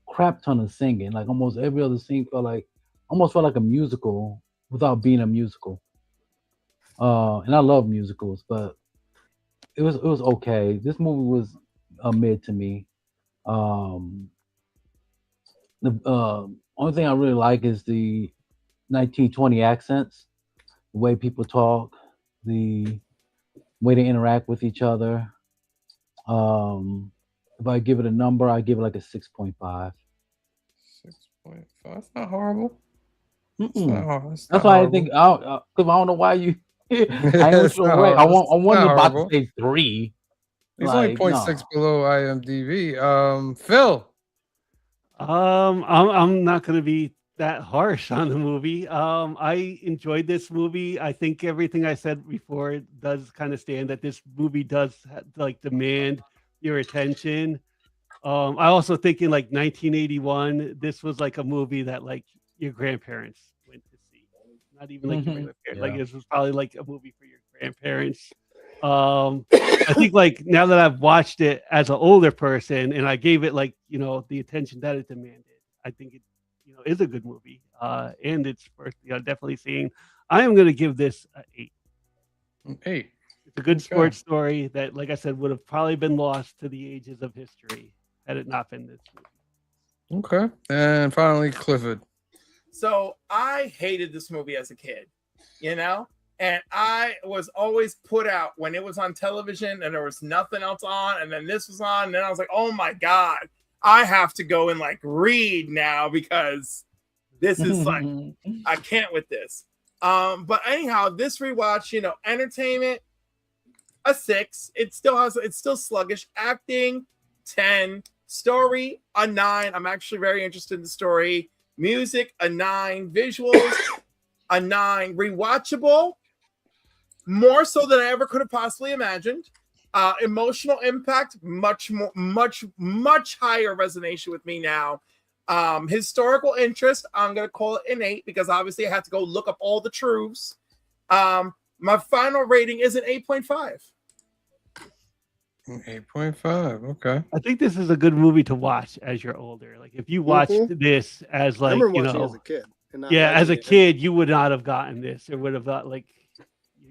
crap ton of singing. Like almost every other scene felt like a musical without being a musical. And I love musicals, but it was okay. This movie was a mid to me. The only thing I really like is the 1920 accents, the way people talk, the way they interact with each other. If I give it a number, I give it like a 6.5. 6.5. That's not horrible. That's why I think because I don't know why you. I ain't sure right. I wasn't about to say 3. He's only 0.6 below IMDb. Phil. I'm not going to be that harsh on the movie. I enjoyed this movie. I think everything I said before does kind of stand, that this movie does like demand your attention. I also think in like 1981, this was like a movie that like your grandparents went to see. Not even like your grandparents. Yeah. Like this was probably like a movie for your grandparents. I think like now that I've watched it as an older person and I gave it like, the attention that it demanded, I think it, is a good movie. And it's worth, definitely seeing. I am going to give this an 8. 8. It's a good sports story that, like I said, would have probably been lost to the ages of history had it not been this movie. Okay. And finally, Clifford. So I hated this movie as a kid, and I was always put out when it was on television and there was nothing else on, and then this was on, and then I was like, oh my God, I have to go and like read now because this is like, I can't with this. But anyhow, this rewatch, entertainment, a 6. It's still sluggish. Acting, 10. Story, a 9. I'm actually very interested in the story. Music, a 9. Visuals, a 9. Rewatchable, more so than I ever could have possibly imagined. Emotional impact, much higher resonation with me now. Historical interest, I'm gonna call it an 8 because obviously I had to go look up all the truths. My final rating is an 8.5. 8.5. Okay. I think this is a good movie to watch as you're older. Like if you watched this as like, I remember watching it as a kid. As a kid, you would not have gotten this. It would have got like,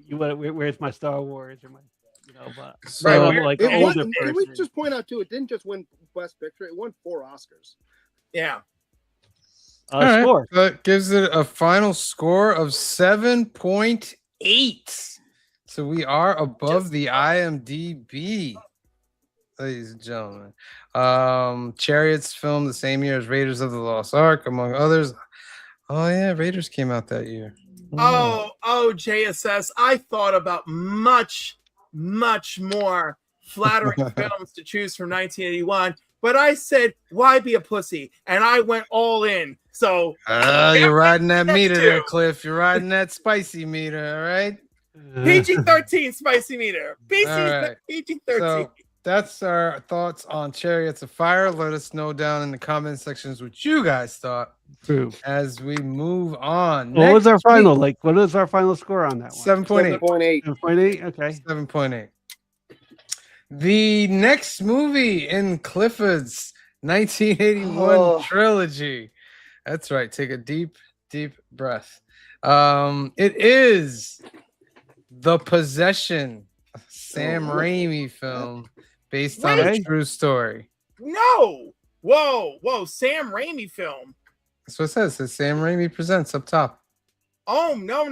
you would. Where's my Star Wars or my, but like an older person. Can we just point out too? It didn't just win Best Picture; it won 4 Oscars. Yeah. Score. That gives it a final score of 7.8. So we are above the IMDb, ladies and gentlemen. Chariots filmed the same year as Raiders of the Lost Ark, among others. Oh yeah, Raiders came out that year. Oh, JSS. I thought about much more flattering films to choose from 1981, but I said, why be a pussy? And I went all in. So you're riding that meter there, Cliff. You're riding that spicy meter, all right? PG-13 spicy meter. Right. PG-13. So that's our thoughts on Chariots of Fire. Let us know down in the comment sections what you guys thought. True. As we move on. What was our final? Like, what is our final score on that one? 7.8. 7.8. Okay. 7.8. The next movie in Clifford's 1981 trilogy. That's right. Take a deep breath. It is The Possession, Sam Raimi film based on a true story. No. Whoa. Sam Raimi film. That's what it says. It says Sam Raimi presents up top. Oh no.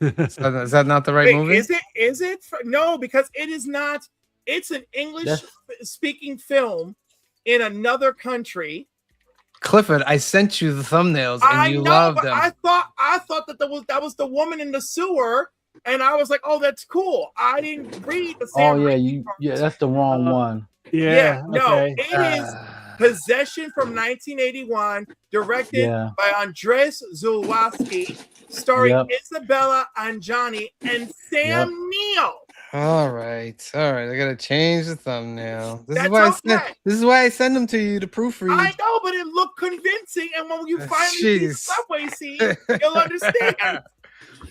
Is that not the right Wait, movie? is it? No, because it is not. It's an English That's- speaking film in another country. Clifford, I sent you the thumbnails and I you know, loved but them. I thought that was the woman in the sewer, and I was like, oh, that's cool. I didn't read the Oh Sam yeah, Raimi part. that's the wrong one. Yeah. No, Okay. it is Possession from 1981, directed Yeah. by Andrzej Zulawski, starring Yep. Isabella Anjani and Sam Neill. All right. I gotta change the thumbnail. This That's is why I send them to you to proofread. I know, but it looked convincing, and when you finally see the Jeez. subway scene, you'll understand.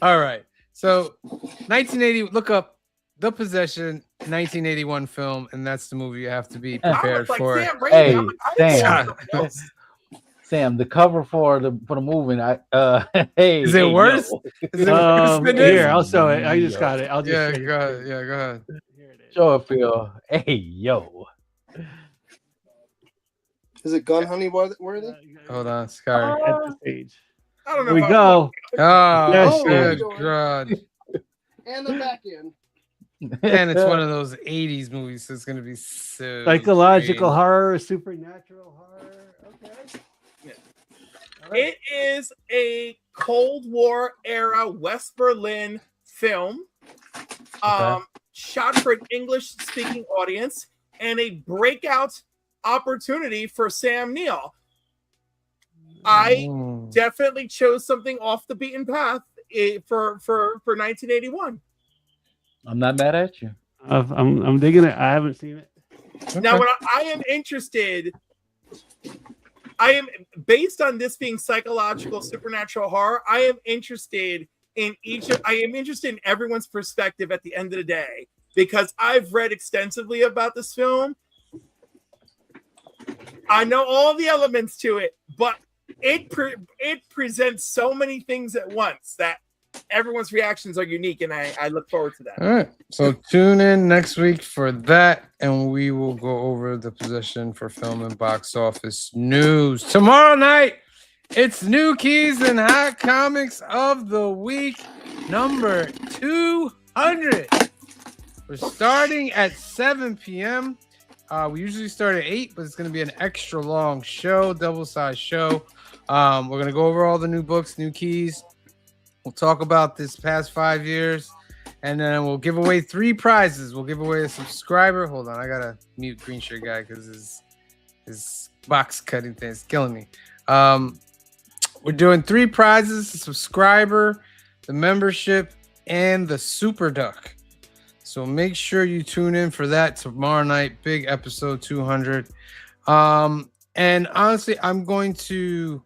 All right. So 1980, look up The Possession 1981 film, and that's the movie you have to be I prepared was like, for. Sam Raimi. Hey, I'm like, I didn't Sam. know something else. Sam, the cover for the movie. Hey, Is it worse? yo. Is it worse than this? Here, I'll show it. I just got it. I'll just Yeah, show you. go ahead. Yeah, go ahead. Here it is. Show it, Phil. Hey, yo. Is it gun honey worthy? Hold on, Sky. At the stage. I don't know. Here we if I- go. Oh, Yes, good sir. God. And the back end. And it's one of those 80s movies, so it's going to be so Psychological strange. horror, supernatural horror. Okay. All right. It is a Cold War era West Berlin film, shot for an English speaking audience and a breakout opportunity for Sam Neill. I Ooh. definitely chose something off the beaten path for 1981. I'm not mad at you. I'm digging it. I haven't seen it. Now, when I am interested, I am based on this being psychological, supernatural horror. I am interested in everyone's perspective at the end of the day, because I've read extensively about this film. I know all the elements to it, but it presents so many things at once that everyone's reactions are unique, and I look forward to that. All right. So tune in next week for that, and we will go over the position for film and box office news. Tomorrow night, it's New Keys and Hot Comics of the Week, number 200. We're starting at 7 p.m. We usually start at 8, but it's going to be an extra long show, double-sized show. We're going to go over all the new books, new keys. We'll talk about this past 5 years, and then we'll give away 3 prizes. We'll give away a subscriber. Hold on, I got to mute Green Shirt Guy because his box cutting thing is killing me. We're doing 3 prizes, a subscriber, the membership, and the Super Duck. So make sure you tune in for that tomorrow night. Big episode 200. And honestly, I'm going to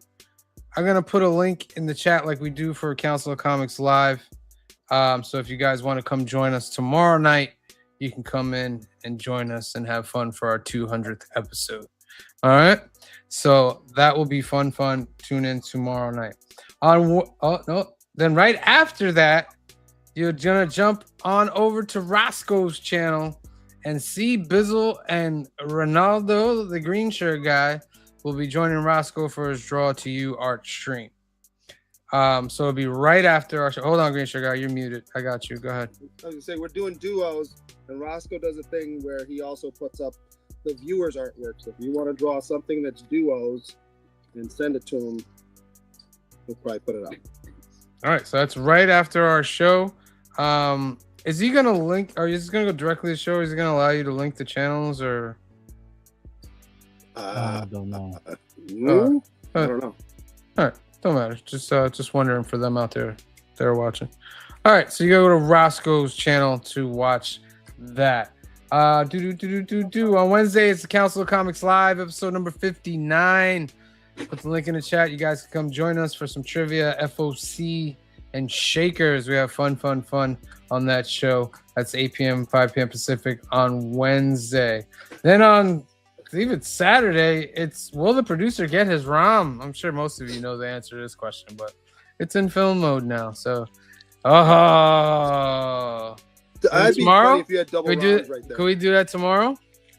put a link in the chat like we do for Council of Comics Live. So if you guys want to come join us tomorrow night, you can come in and join us and have fun for our 200th episode. All right. So that will be fun. Tune in tomorrow night. Then right after that, you're gonna jump on over to Roscoe's channel and see Bizzle and Ronaldo, the Green Shirt Guy, will be joining Roscoe for his Draw to You art stream. So it'll be right after our show. Hold on, Green Shirt Guy, you're muted. I got you. Go ahead. I was gonna say we're doing duos, and Roscoe does a thing where he also puts up the viewers' artwork. So if you want to draw something that's duos, and send it to him, he'll probably put it up. All right, so that's right after our show. Is he gonna link? Or is he gonna go directly to the show? Or is he gonna allow you to link the channels? Or I don't know. No, I don't know. all right, don't matter. Just wondering for them out there that are watching. All right, so you gotta go to Roscoe's channel to watch that. On Wednesday, it's the Council of Comics Live, episode number 59. Put the link in the chat. You guys can come join us for some trivia, FOC, and Shakers. We have fun on that show. That's 8 p.m., 5 p.m. Pacific on Wednesday. Then on, I believe it's Saturday, it's will the producer get his ROM? I'm sure most of you know the answer to this question, but it's in film mode now. So, I'd be tomorrow? funny if you had double rounds right there. Can we do that tomorrow?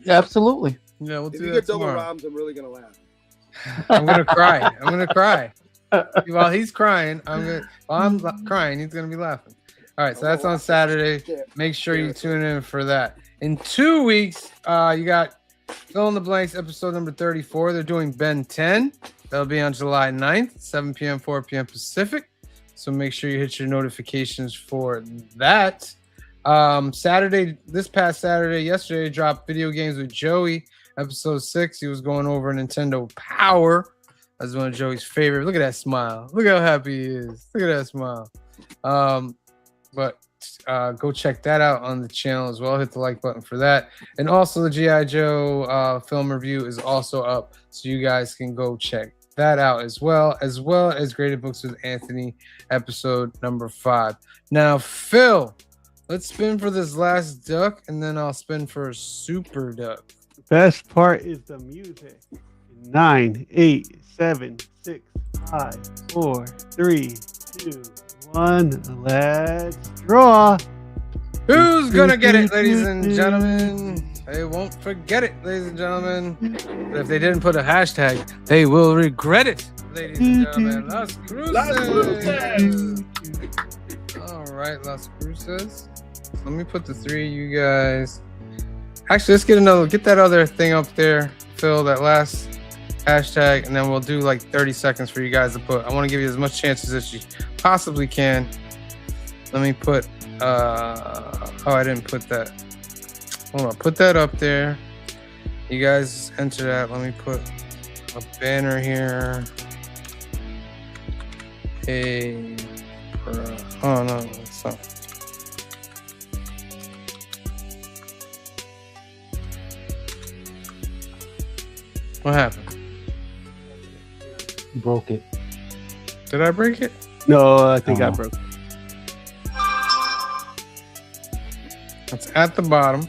Absolutely. Yeah, we'll If do you that get double tomorrow. rounds, I'm really gonna laugh. I'm gonna cry. I'm gonna cry. While he's crying, while I'm crying, he's gonna be laughing. All right, so that's on Saturday. Make sure you tune in for that. In 2 weeks, you got Fill in the Blanks episode number 34. They're doing Ben 10. That'll be on July 9th, 7 p.m., 4 p.m. Pacific. So make sure you hit your notifications for that. This past Saturday, yesterday, dropped Video Games with Joey, episode 6. He was going over Nintendo Power. That's one of Joey's favorite. Look at that smile. Look how happy he is. Look at that smile. But go check that out on the channel as well. Hit the like button for that. And also the G.I. Joe film review is also up, so you guys can go check that out as well as Graded Books with Anthony, episode number 5. Now, Phil, let's spin for this last duck, and then I'll spin for a super duck. The best part is the music. 9, 8, 7, 6, 5, 4, 3, 2, 1. Let's draw. Who's gonna get it, ladies and gentlemen? They won't forget it, ladies and gentlemen. But if they didn't put a hashtag, they will regret it, ladies and gentlemen. Las Cruces. All right, Las Cruces. Let me put the 3 of you guys. Actually, let's get that other thing up there, Phil, that last hashtag, and then we'll do like 30 seconds for you guys to put. I want to give you as much chances as you possibly can. Let me put I didn't put that. Hold on, put that up there. You guys enter that. Let me put a banner here. Oh no, it's not. What happened? Broke it. Did I break it? No, I think I broke it. It's at the bottom.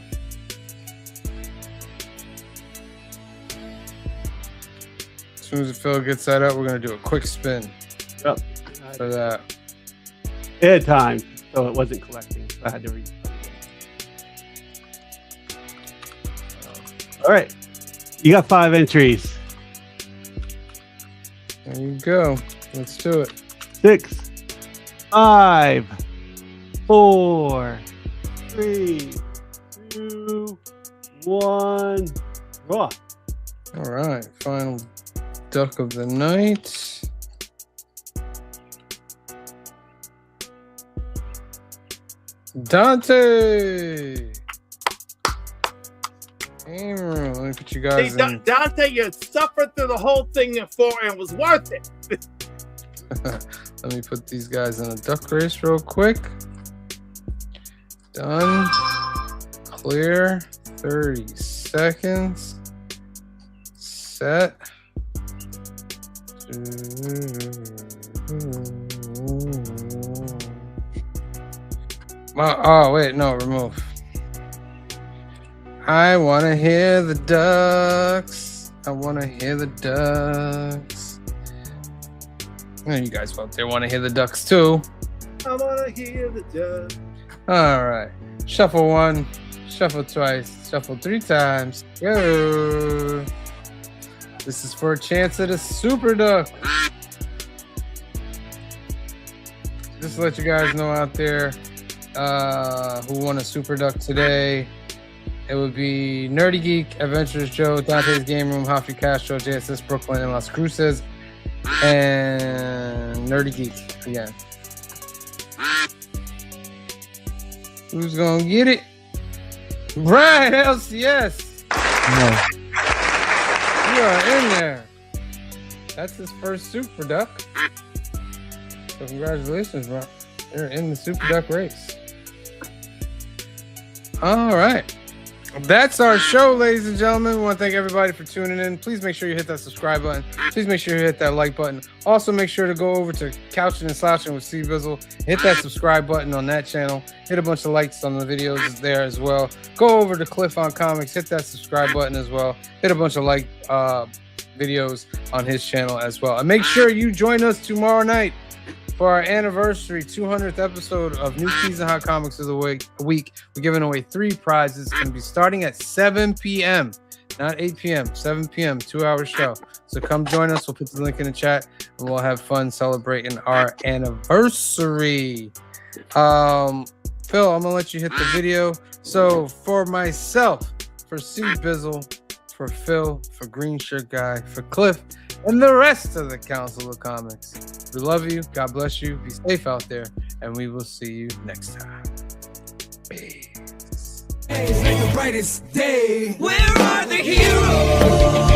As soon as Phil gets that up, we're going to do a quick spin. Yep. For that. It had time, so it wasn't collecting. So I had to read. All right. You got 5 entries. There you go. Let's do it. 6, 5, 4, 3, 2, 1. Draw. All right. Final duck of the night. Dante. Let me put you guys in. Dante, you suffered through the whole thing before and it was worth it. Let me put these guys in a duck race real quick. Done. Clear. 30 seconds. Set. Oh, wait, no, remove. I want to hear the ducks. I want to hear the ducks. And you guys out there want to hear the ducks too. I want to hear the ducks. All right. Shuffle 1, shuffle twice, shuffle 3 times. Go. This is for a chance at a super duck. Just to let you guys know out there who won a super duck today. It would be Nerdy Geek, Adventurous Joe, Dante's Game Room, Humphrey Castro, JSS Brooklyn, and Las Cruces, and Nerdy Geek again. Who's gonna get it? Brian LCS. No. You are in there. That's his first super duck. So congratulations, Brian. You're in the super duck race. All right. That's our show, ladies and gentlemen. We want to thank everybody for tuning in. Please make sure you hit that subscribe button. Please make sure you hit that like button. Also, make sure to go over to Couching and Slouching with Steve Bizzle. Hit that subscribe button on that channel. Hit a bunch of likes on the videos there as well. Go over to Cliff on Comics. Hit that subscribe button as well. Hit a bunch of like videos on his channel as well. And make sure you join us tomorrow night for our anniversary 200th episode of New Season Hot Comics of the Week. We're giving away 3 prizes. It's going to be starting at 7 p.m. not 8 p.m., 7 p.m., 2-hour show. So come join us. We'll put the link in the chat and we'll have fun celebrating our anniversary. Phil, I'm gonna let you hit the video. So for myself, for C Bizzle, for Phil, for Green Shirt Guy, for Cliff, and the rest of the Council of Comics, we love you. God bless you. Be safe out there, and we will see you next time. Peace. Days like the brightest day. Where are the heroes?